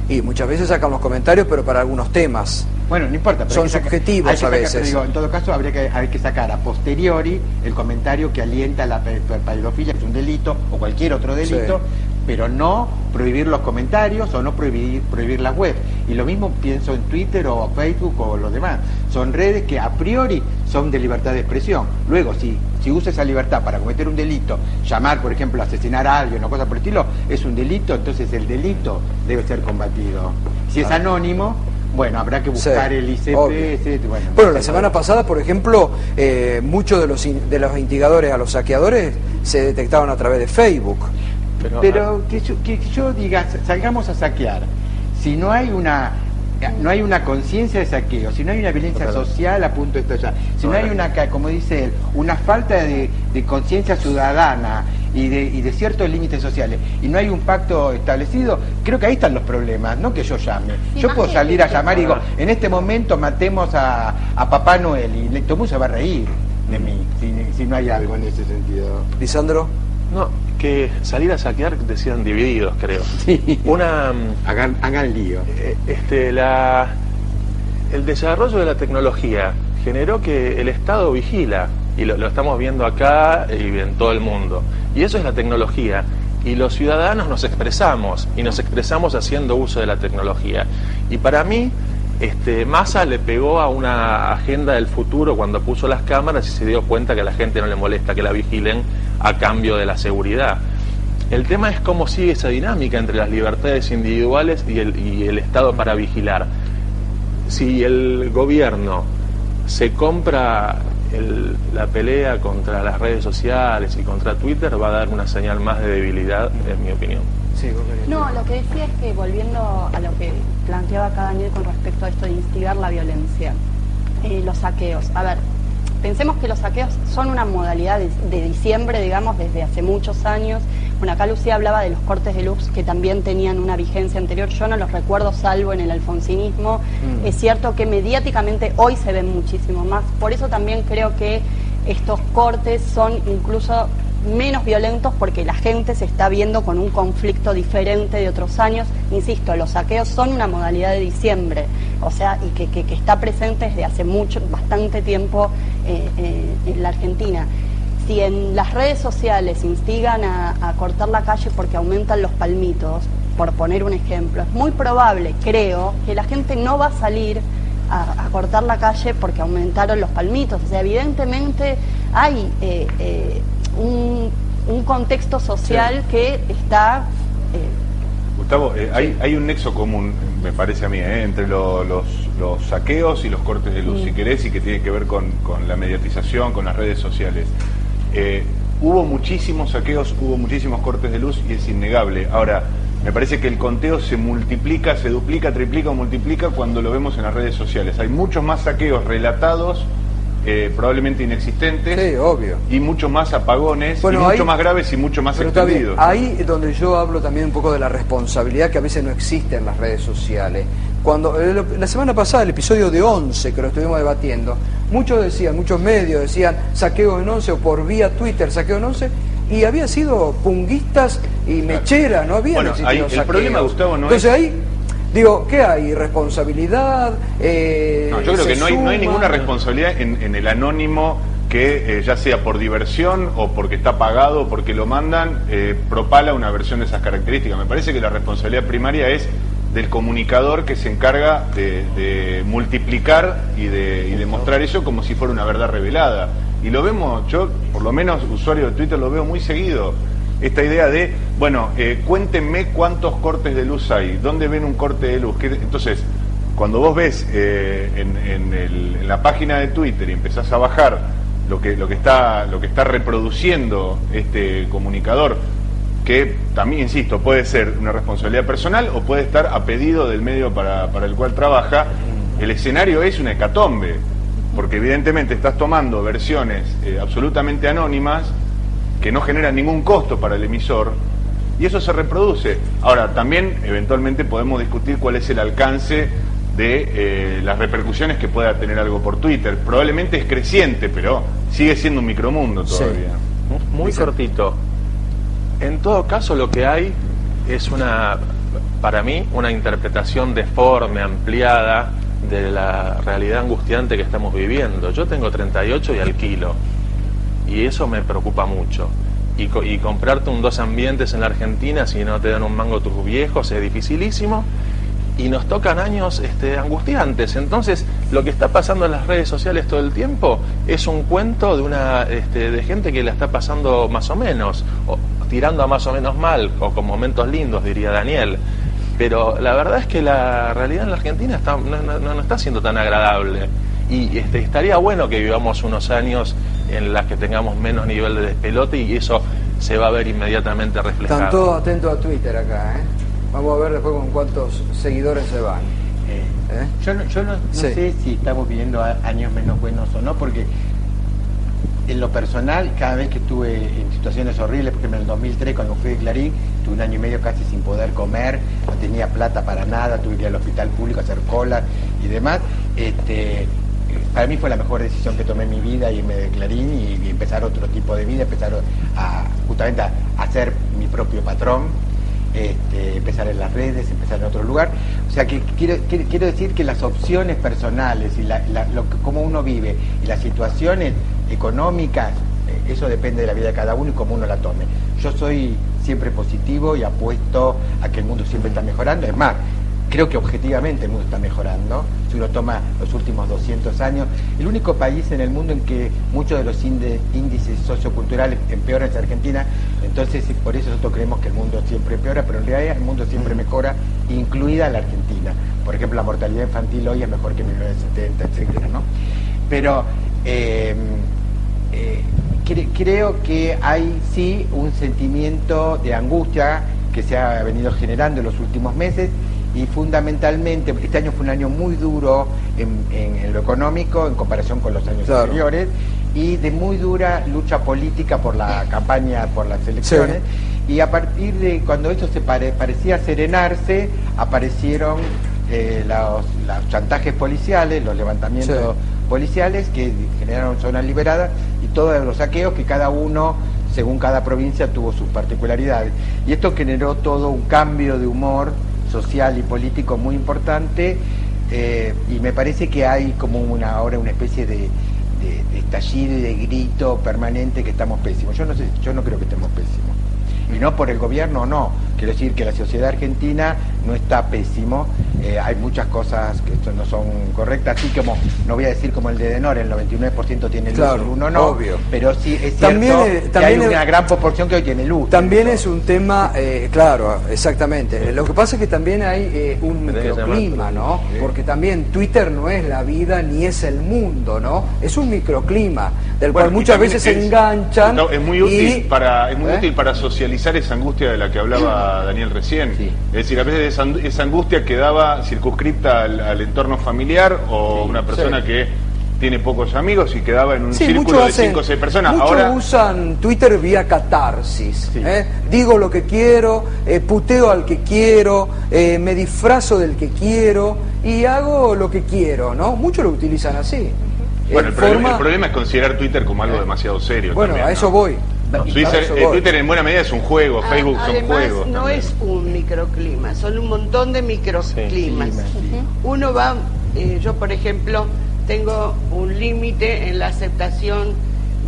Y muchas veces sacan los comentarios, pero para algunos temas. Bueno, no importa. Pero son subjetivos a veces. Pero digo, en todo caso, hay que sacar a posteriori el comentario que alienta la pedofilia, que es un delito, o cualquier otro delito, pero no prohibir los comentarios o no prohibir las webs. Y lo mismo pienso en Twitter o Facebook o los demás. Son redes que a priori son de libertad de expresión. Luego, si usa esa libertad para cometer un delito, llamar, por ejemplo, a asesinar a alguien o cosas por el estilo, es un delito, entonces el delito debe ser combatido. Si es anónimo, bueno, habrá que buscar el ICP. Bueno, la semana pasada, por ejemplo, muchos de los instigadores a los saqueadores se detectaban a través de Facebook. Pero que yo diga, salgamos a saquear. Si no hay una no hay una conciencia de saqueo, si no hay una violencia social a punto de estallar, si no hay una, como dice él, una falta de conciencia ciudadana y de ciertos límites sociales, y no hay un pacto establecido, creo que ahí están los problemas, no que yo llame. Sí, yo puedo salir a llamar y digo, en este momento matemos a Papá Noel, y todo el mundo se va a reír de mí, si no hay algo en ese sentido. Lisandro. No, que salir a saquear decían divididos, creo. Sí. Hagan lío. El desarrollo de la tecnología generó que el Estado vigila, y lo estamos viendo acá y en todo el mundo. Y eso es la tecnología. Y los ciudadanos nos expresamos haciendo uso de la tecnología. Y para mí, Massa le pegó a una agenda del futuro cuando puso las cámaras y se dio cuenta que a la gente no le molesta que la vigilen a cambio de la seguridad. El tema es cómo sigue esa dinámica entre las libertades individuales y el Estado para vigilar. Si el gobierno se compra la pelea contra las redes sociales y contra Twitter, va a dar una señal más de debilidad, en mi opinión. Sí, no, lo que decía es que, volviendo a lo que planteaba acá Daniel con respecto a esto de instigar la violencia, los saqueos. A ver, pensemos que los saqueos son una modalidad de diciembre, digamos, desde hace muchos años. Bueno, acá Lucía hablaba de los cortes de luz que también tenían una vigencia anterior. Yo no los recuerdo salvo en el alfonsinismo. Es cierto que mediáticamente hoy se ven muchísimo más. Por eso también creo que estos cortes son incluso menos violentos, porque la gente se está viendo con un conflicto diferente de otros años. Insisto, los saqueos son una modalidad de diciembre, o sea, y que está presente desde hace bastante tiempo en la Argentina. Si en las redes sociales instigan a cortar la calle porque aumentan los palmitos, por poner un ejemplo, es muy probable, creo, que la gente no va a salir a cortar la calle porque aumentaron los palmitos. O sea, evidentemente hay un contexto social que está... Gustavo, hay un nexo común, me parece a mí, entre los saqueos y los cortes de luz, si querés, y que tiene que ver con la mediatización, con las redes sociales. Hubo muchísimos saqueos, hubo muchísimos cortes de luz, y es innegable. Ahora, me parece que el conteo se multiplica, se duplica, triplica o multiplica cuando lo vemos en las redes sociales. Hay muchos más saqueos relatados, probablemente inexistentes, sí, obvio, y muchos más apagones, y mucho más graves y mucho más extendidos. Ahí es donde yo hablo también un poco de la responsabilidad que a veces no existe en las redes sociales. Cuando la semana pasada, el episodio de 11, que lo estuvimos debatiendo, muchos medios decían saqueo en 11, o por vía Twitter saqueo en 11, y había sido punguistas y mechera, no había existido saqueos. El problema, Gustavo, no Entonces ahí, digo, ¿qué hay? ¿Responsabilidad? No, yo creo que no hay ninguna responsabilidad en el anónimo que, ya sea por diversión o porque está pagado o porque lo mandan, propala una versión de esas características. Me parece que la responsabilidad primaria es del comunicador, que se encarga de multiplicar y de mostrar eso como si fuera una verdad revelada. Y lo vemos, yo por lo menos usuario de Twitter lo veo muy seguido. Esta idea de, bueno, cuéntenme cuántos cortes de luz hay, dónde ven un corte de luz. Entonces, cuando vos ves en la página de Twitter y empezás a bajar lo que está reproduciendo este comunicador, que también, insisto, puede ser una responsabilidad personal o puede estar a pedido del medio para el cual trabaja, el escenario es una hecatombe, porque evidentemente estás tomando versiones absolutamente anónimas que no generan ningún costo para el emisor, y eso se reproduce. Ahora, también eventualmente podemos discutir cuál es el alcance de las repercusiones que pueda tener algo por Twitter. Probablemente es creciente, pero sigue siendo un micromundo todavía. Sí. Muy cortito. En todo caso, lo que hay es para mí, una interpretación deforme, ampliada de la realidad angustiante que estamos viviendo. Yo tengo 38 y alquilo, y eso me preocupa mucho. Y comprarte un 2 ambientes en la Argentina, si no te dan un mango tus viejos, es dificilísimo. Y nos tocan años angustiantes. Entonces, lo que está pasando en las redes sociales todo el tiempo es un cuento de gente que la está pasando más o menos, o tirando a más o menos mal, o con momentos lindos, diría Daniel. Pero la verdad es que la realidad en la Argentina no está siendo tan agradable. Y estaría bueno que vivamos unos años en las que tengamos menos nivel de despelote, y eso se va a ver inmediatamente reflejado. Están todos atentos a Twitter acá, ¿eh? Vamos a ver después con cuántos seguidores se van. Yo no sé si estamos viviendo años menos buenos o no, porque en lo personal, cada vez que estuve en situaciones horribles, porque en el 2003 cuando fui de Clarín, tuve 1 año y medio casi sin poder comer, no tenía plata para nada, tuve que ir al hospital público a hacer cola y demás. Para mí fue la mejor decisión que tomé en mi vida, irme de Clarín y empezar otro tipo de vida, empezar justamente a ser mi propio patrón, empezar en las redes, empezar en otro lugar. O sea que quiero decir que las opciones personales y cómo uno vive y las situaciones económicas, eso depende de la vida de cada uno y cómo uno la tome. Yo soy siempre positivo y apuesto a que el mundo siempre está mejorando. Es más, creo que objetivamente el mundo está mejorando. Si uno toma los últimos 200 años, el único país en el mundo en que muchos de los índices socioculturales empeoran es Argentina. Entonces, por eso nosotros creemos que el mundo siempre empeora, pero en realidad el mundo siempre mejora, incluida la Argentina. Por ejemplo, la mortalidad infantil hoy es mejor que en 1970, etcétera, ¿no? Pero creo que hay sí un sentimiento de angustia que se ha venido generando en los últimos meses, y fundamentalmente este año fue un año muy duro en lo económico en comparación con los años anteriores, y de muy dura lucha política por la campaña, por las elecciones, y a partir de cuando eso se parecía serenarse, aparecieron los chantajes policiales, los levantamientos policiales que generaron zonas liberadas y todos los saqueos que cada uno, según cada provincia, tuvo sus particularidades. Y esto generó todo un cambio de humor social y político muy importante, y me parece que hay como ahora una especie de estallido y de grito permanente que estamos pésimos. Yo no creo que estemos pésimos. Y no por el gobierno, no. Quiero decir que la sociedad argentina no está pésimo. Hay muchas cosas que no son correctas, así como, no voy a decir como el de Edenor, el 99% tiene luz, el 1 no, obvio. Pero sí es cierto que hay una gran proporción que hoy tiene luz. También es un tema, claro, exactamente. Lo que pasa es que también hay un microclima, ¿no? Porque también Twitter no es la vida ni es el mundo, ¿no? Es un microclima del cual muchas veces se enganchan. No, es muy útil para socializar esa angustia de la que hablaba Daniel recién. Es decir, a veces esa angustia quedaba circunscripta al entorno familiar o una persona que tiene pocos amigos y quedaba en un círculo de 5 o 6 personas. Muchos ahora usan Twitter vía catarsis. Digo lo que quiero, puteo al que quiero, me disfrazo del que quiero y hago lo que quiero, ¿no? Muchos lo utilizan así. Bueno, el problema es considerar Twitter como algo demasiado serio. Bueno, también, a eso voy. Twitter en buena medida es un juego, Facebook son juegos. No también es un microclima, son un montón de microclimas. Uno va, yo por ejemplo, tengo un límite en la aceptación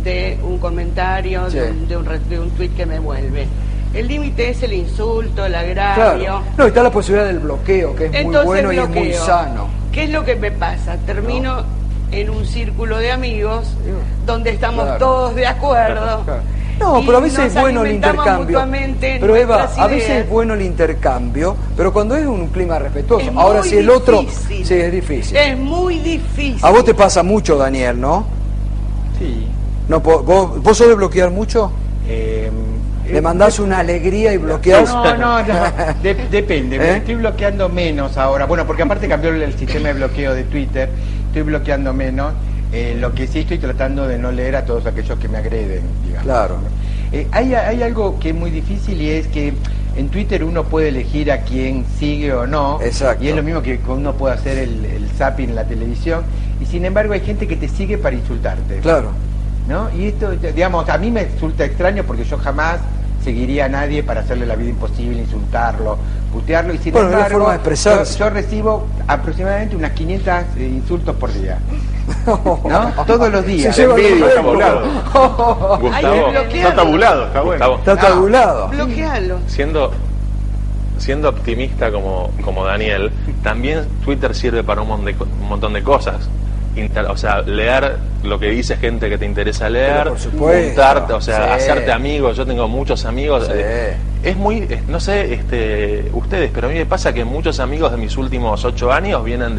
de un comentario, de un tuit que me vuelve. El límite es el insulto, el agravio. Claro. No, está la posibilidad del bloqueo, que es muy bueno y es muy sano. ¿Qué es lo que me pasa? Termino en un círculo de amigos donde estamos todos de acuerdo. No, pero a veces es bueno el intercambio. Pero Eva, a veces es bueno el intercambio, pero cuando es un clima respetuoso. Ahora si el otro, sí, es difícil. Es muy difícil. A vos te pasa mucho, Daniel, ¿no? Sí. No, ¿vos sos de bloquear mucho? ¿Le mandás una alegría y bloqueás? No, depende. Me estoy bloqueando menos ahora. Bueno, porque aparte cambió el sistema de bloqueo de Twitter. Estoy bloqueando menos. Lo que sí estoy tratando de no leer a todos aquellos que me agreden, digamos. Claro. Hay algo que es muy difícil, y es que en Twitter uno puede elegir a quién sigue o no. Exacto. Y es lo mismo que uno puede hacer el zapping en la televisión. Y sin embargo hay gente que te sigue para insultarte. Claro. ¿No? Y esto, digamos, a mí me resulta extraño porque yo jamás seguiría a nadie para hacerle la vida imposible, insultarlo, putearlo, y sin embargo, forma de expresarse. Yo recibo aproximadamente unas 500 insultos por día. ¿No? Todos los días. Está tabulado. Gustavo, está tabulado, está bueno. Está tabulado. Bloquealo. Siendo optimista como Daniel, también Twitter sirve para un montón de cosas. O sea, leer lo que dice gente que te interesa leer, por supuesto, juntarte, o sea, sí. hacerte amigos. Yo tengo muchos amigos. Sí. Es muy, no sé, ustedes, pero a mí me pasa que muchos amigos de mis últimos 8 años vienen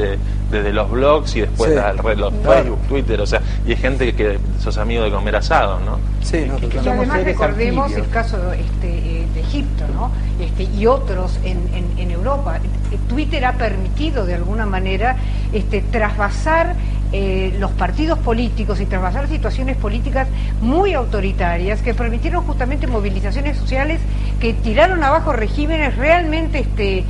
desde los blogs y después Sí. los Claro. Facebook, Twitter, o sea, y hay gente que sos amigo de comer asado, ¿no? Sí, no, Y además recordemos el caso de Egipto, ¿no? Y otros en Europa. Twitter ha permitido de alguna manera trasvasar los partidos políticos y trasvasar situaciones políticas muy autoritarias que permitieron justamente movilizaciones sociales que tiraron abajo regímenes realmente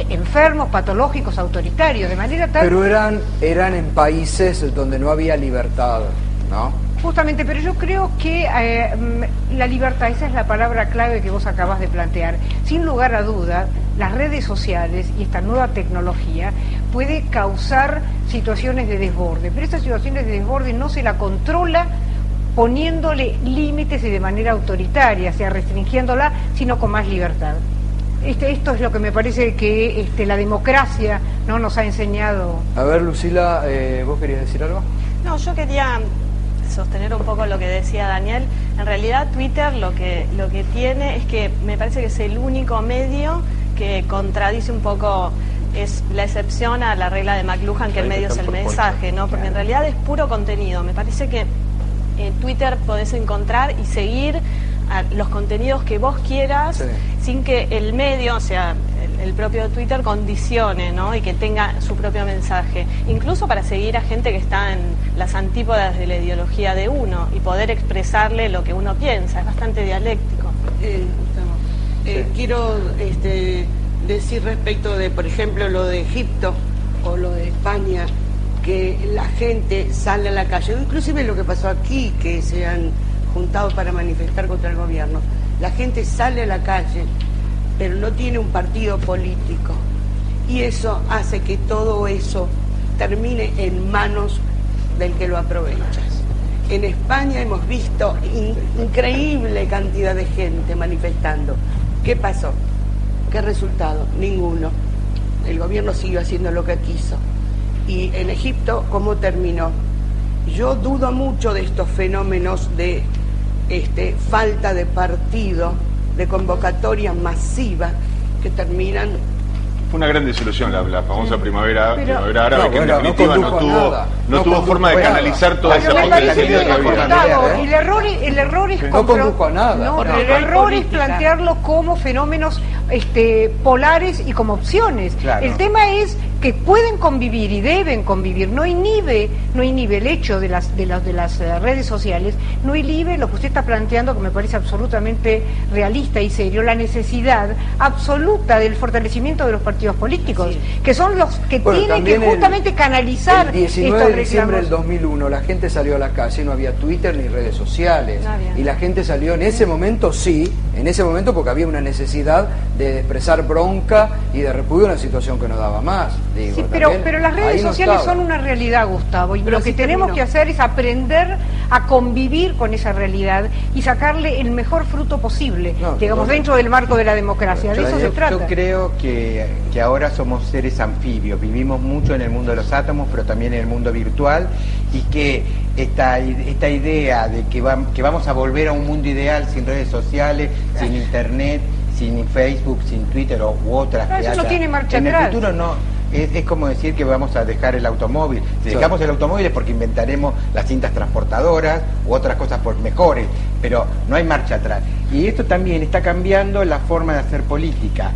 enfermos, patológicos, autoritarios, de manera tal... Pero eran en países donde no había libertad, ¿no? Justamente, pero yo creo que la libertad, esa es la palabra clave que vos acabas de plantear. Sin lugar a duda, las redes sociales y esta nueva tecnología puede causar situaciones de desborde, pero estas situaciones de desborde no se la controla poniéndole límites y de manera autoritaria, o sea, restringiéndola, sino con más libertad. Esto es lo que me parece que la democracia no nos ha enseñado. A ver, Lucila, ¿vos querías decir algo? No, yo quería sostener un poco lo que decía Daniel. En realidad Twitter lo que tiene es que me parece que es el único medio que contradice un poco, es la excepción a la regla de McLuhan, que el medio es el mensaje, ¿no? Porque en realidad es puro contenido. Me parece que en Twitter podés encontrar y seguir los contenidos que vos quieras, sí, sin que el medio, o sea, el propio Twitter condicione, ¿no? Y que tenga su propio mensaje, incluso para seguir a gente que está en las antípodas de la ideología de uno y poder expresarle lo que uno piensa. Es bastante dialéctico. Quiero decir respecto de, por ejemplo, lo de Egipto o lo de España, que la gente sale a la calle, inclusive lo que pasó aquí, que se han juntado para manifestar contra el gobierno. La gente sale a la calle, pero no tiene un partido político, y eso hace que todo eso termine en manos del que lo aprovechas. En España hemos visto increíble cantidad de gente manifestando. ¿Qué pasó? ¿Qué resultado? Ninguno. El gobierno siguió haciendo lo que quiso. Y en Egipto, ¿cómo terminó? Yo dudo mucho de estos fenómenos de falta de partido, de convocatoria masiva que terminan... Fue una gran desilusión la famosa primavera árabe, no, que en bueno, definitiva no tuvo forma de canalizar toda esa potencialidad que había. Y el error es no condujo a nada. No, el error es plantearlo como fenómenos polares y como opciones. Claro. El tema es que pueden convivir y deben convivir. No inhibe el hecho de las redes sociales, no inhibe lo que usted está planteando, que me parece absolutamente realista y serio, la necesidad absoluta del fortalecimiento de los partidos políticos, que son los que tienen que justamente canalizar el 19 de diciembre del 2001 la gente salió a la calle, no había Twitter ni redes sociales, y la gente salió en ese momento, porque había una necesidad de expresar bronca y de repudio a una situación que no daba más. Digo, sí, pero las redes sociales son una realidad, Gustavo, y lo que tenemos que hacer es aprender a convivir con esa realidad y sacarle el mejor fruto posible, dentro del marco de la democracia. De eso se trata. Yo creo que ahora somos seres anfibios, vivimos mucho en el mundo de los átomos, pero también en el mundo virtual, y que esta idea de que vamos a volver a un mundo ideal sin redes sociales, sin internet, sin Facebook, sin Twitter u otras que eso haya. No tiene marcha en atrás. El futuro no. Es como decir que vamos a dejar el automóvil. Si dejamos el automóvil es porque inventaremos las cintas transportadoras u otras cosas por mejores, pero no hay marcha atrás. Y esto también está cambiando la forma de hacer política.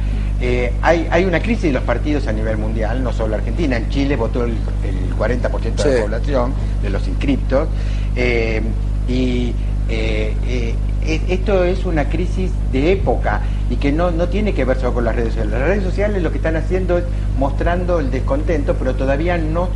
Hay una crisis de los partidos a nivel mundial, no solo Argentina. En Chile votó el 40% de la población, de los inscriptos. Esto es una crisis de época y que no tiene que ver solo con las redes sociales. Las redes sociales lo que están haciendo es mostrando el descontento, pero todavía no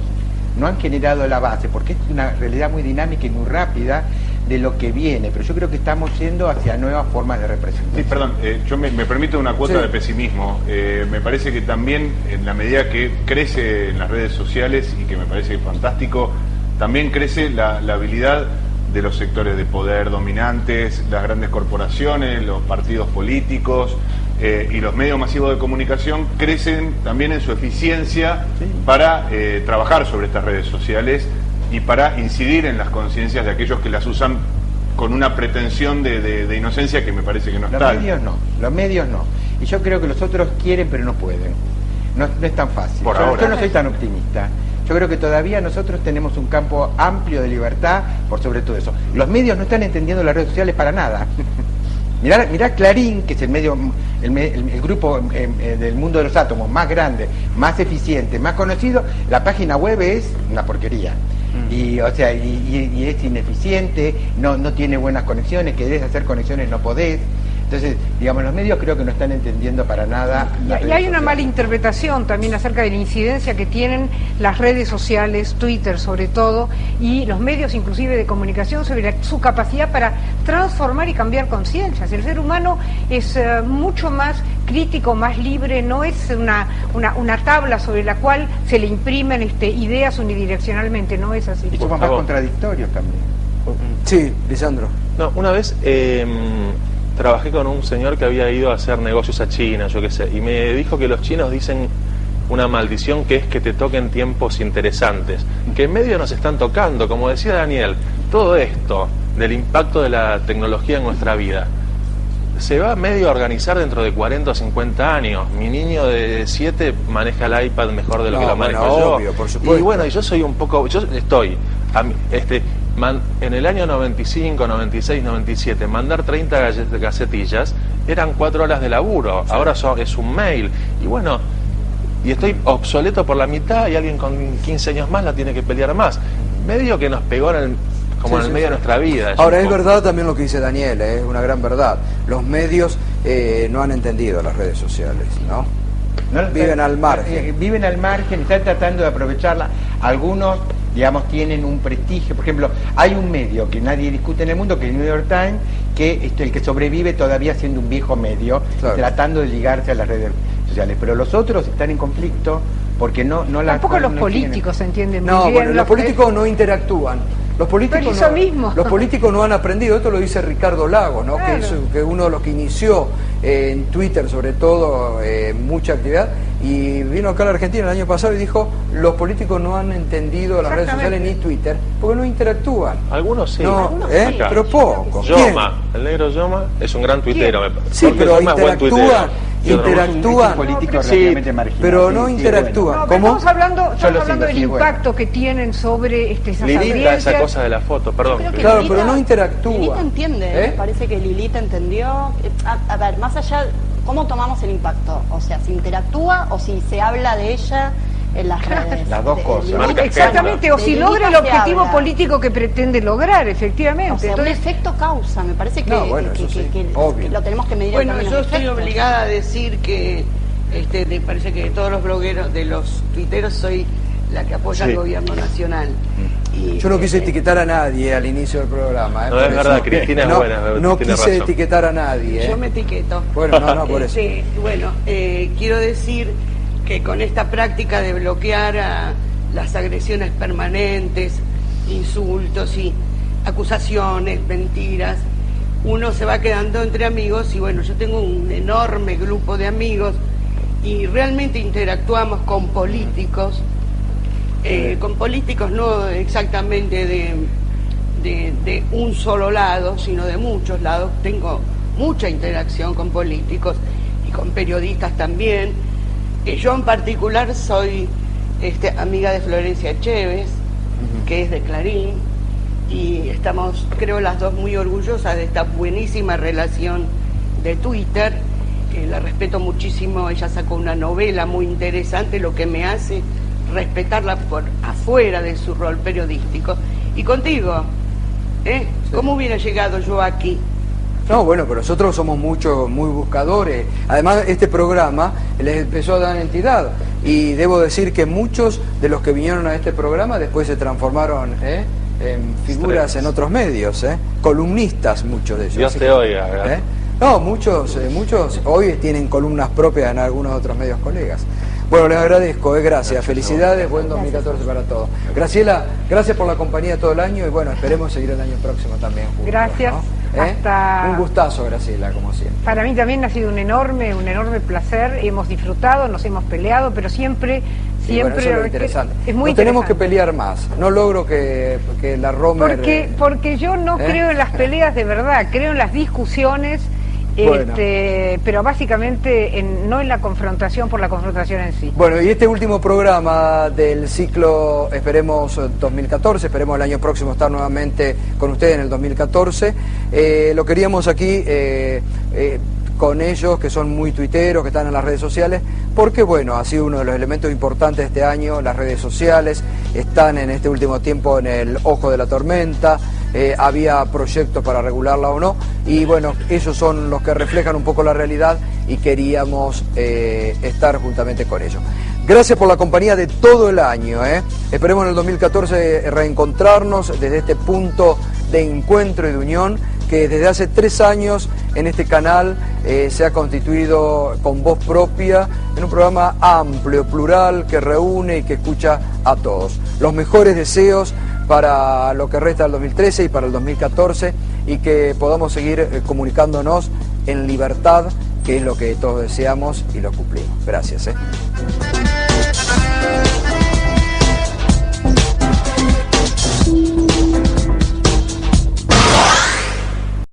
han generado la base, porque es una realidad muy dinámica y muy rápida de lo que viene, pero yo creo que estamos yendo hacia nuevas formas de representación. Sí, perdón, yo me permito una cuota de pesimismo. Me parece que también en la medida que crece en las redes sociales, y que me parece fantástico, también crece la habilidad de los sectores de poder dominantes, las grandes corporaciones, los partidos políticos y los medios masivos de comunicación crecen también en su eficiencia para trabajar sobre estas redes sociales y para incidir en las conciencias de aquellos que las usan con una pretensión de inocencia que me parece que no está. Los medios no. Y yo creo que los otros quieren pero no pueden. No es tan fácil. Yo no soy tan optimista. Yo creo que todavía nosotros tenemos un campo amplio de libertad por sobre todo eso. Los medios no están entendiendo las redes sociales para nada. Mirá Clarín, que es el grupo del mundo de los átomos más grande, más eficiente, más conocido. La página web es una porquería. Y o sea, y es ineficiente, no tiene buenas conexiones, querés hacer conexiones no podés. Entonces, digamos, los medios creo que no están entendiendo para nada. Y hay una mala interpretación también acerca de la incidencia que tienen las redes sociales, Twitter sobre todo, y los medios inclusive de comunicación sobre su capacidad para transformar y cambiar conciencias. El ser humano es mucho más crítico, más libre, no es una tabla sobre la cual se le imprimen ideas unidireccionalmente, no es así. Y somos más contradictorios también. Sí, Lisandro. No, una vez trabajé con un señor que había ido a hacer negocios a China, yo qué sé, y me dijo que los chinos dicen una maldición que es que te toquen tiempos interesantes, que en medio nos están tocando, como decía Daniel, todo esto del impacto de la tecnología en nuestra vida se va medio a organizar dentro de 40 o 50 años. Mi niño de 7 maneja el iPad mejor de lo que lo manejo obvio, yo. Por supuesto. Y bueno, yo soy un poco, yo estoy en el año 95, 96, 97, mandar 30 gacetillas eran 4 horas de laburo, sí. Ahora es un mail, y bueno, y estoy obsoleto por la mitad y alguien con 15 años más la tiene que pelear más. Medio que nos pegó en el medio de nuestra vida. Ahora, es verdad también lo que dice Daniel, es una gran verdad. Los medios no han entendido las redes sociales, ¿no? Viven al margen. Viven al margen, están tratando de aprovecharla. Algunos, digamos, tienen un prestigio. Por ejemplo, hay un medio que nadie discute en el mundo, que es el New York Times, que el que sobrevive todavía siendo un viejo medio, claro, tratando de ligarse a las redes sociales. Pero los otros están en conflicto porque no tampoco los políticos se entienden muy bien. Bueno, los políticos no interactúan. Los políticos no han aprendido, esto lo dice Ricardo Lagos, ¿no? Claro. Que uno de los que inició en Twitter sobre todo mucha actividad, y vino acá a la Argentina el año pasado y dijo: los políticos no han entendido las redes sociales ni Twitter porque no interactúan. Algunos sí. Algunos sí. Pero poco. Yoma, el negro Yoma es un gran tuitero. Sí, pero interactúan. Sí, pero no interactúan. No, estamos hablando del impacto que tienen sobre esas audiencias. Esa cosa de la foto, perdón. Claro, pero no interactúan. Lilita entiende, me parece que Lilita entendió. A ver, más allá, ¿cómo tomamos el impacto? O sea, ¿se interactúa o si se habla de ella en las redes? Las dos cosas. Exactamente, o si logra el objetivo político que pretende lograr, efectivamente. O sea, entonces, un efecto causa, me parece que, que lo tenemos que medir. Bueno, yo estoy obligada a decir que me parece que de todos los blogueros, de los tuiteros, soy la que apoya al gobierno nacional. Y, yo no quise etiquetar a nadie al inicio del programa. No, es verdad, Cristina es buena. No quise etiquetar a nadie. Yo me etiqueto. Bueno, no, por eso. Bueno, quiero decir que con esta práctica de bloquear a las agresiones permanentes, insultos y acusaciones, mentiras, uno se va quedando entre amigos. Y bueno, yo tengo un enorme grupo de amigos y realmente interactuamos con políticos, no exactamente de un solo lado, sino de muchos lados. Tengo mucha interacción con políticos y con periodistas también. Yo en particular soy amiga de Florencia Chévez, que es de Clarín, y estamos, creo, las dos muy orgullosas de esta buenísima relación de Twitter, que la respeto muchísimo. Ella sacó una novela muy interesante, lo que me hace respetarla por afuera de su rol periodístico. Y contigo, ¿cómo hubiera llegado yo aquí? No, bueno, pero nosotros somos muy buscadores. Además, este programa les empezó a dar entidad. Y debo decir que muchos de los que vinieron a este programa después se transformaron en figuras en otros medios, columnistas, muchos de ellos. Dios te oiga, ¿verdad? No, muchos hoy tienen columnas propias en algunos otros medios colegas. Bueno, les agradezco, gracias, felicidades, buen 2014 para todos. Graciela, gracias por la compañía todo el año y bueno, esperemos seguir el año próximo también juntos. Gracias. ¿no? hasta... Un gustazo, Graciela, como siempre. Para mí también ha sido un enorme placer. Hemos disfrutado, nos hemos peleado, pero siempre... Bueno, eso es lo interesante. Es muy tenemos que pelear más. No logro que la Romer... Porque yo no creo en las peleas de verdad, creo en las discusiones, bueno. Pero básicamente no en la confrontación por la confrontación en sí. Bueno, y este último programa del ciclo, esperemos 2014, esperemos el año próximo estar nuevamente con ustedes en el 2014, lo queríamos aquí... con ellos, que son muy tuiteros, que están en las redes sociales, porque bueno, ha sido uno de los elementos importantes de este año, las redes sociales, están en este último tiempo en el ojo de la tormenta, había proyectos para regularla o no, y bueno, ellos son los que reflejan un poco la realidad y queríamos estar juntamente con ellos. Gracias por la compañía de todo el año, esperemos en el 2014 reencontrarnos desde este punto de encuentro y de unión, que desde hace 3 años en este canal se ha constituido con voz propia en un programa amplio, plural, que reúne y que escucha a todos. Los mejores deseos para lo que resta del 2013 y para el 2014 y que podamos seguir comunicándonos en libertad, que es lo que todos deseamos y lo cumplimos. Gracias.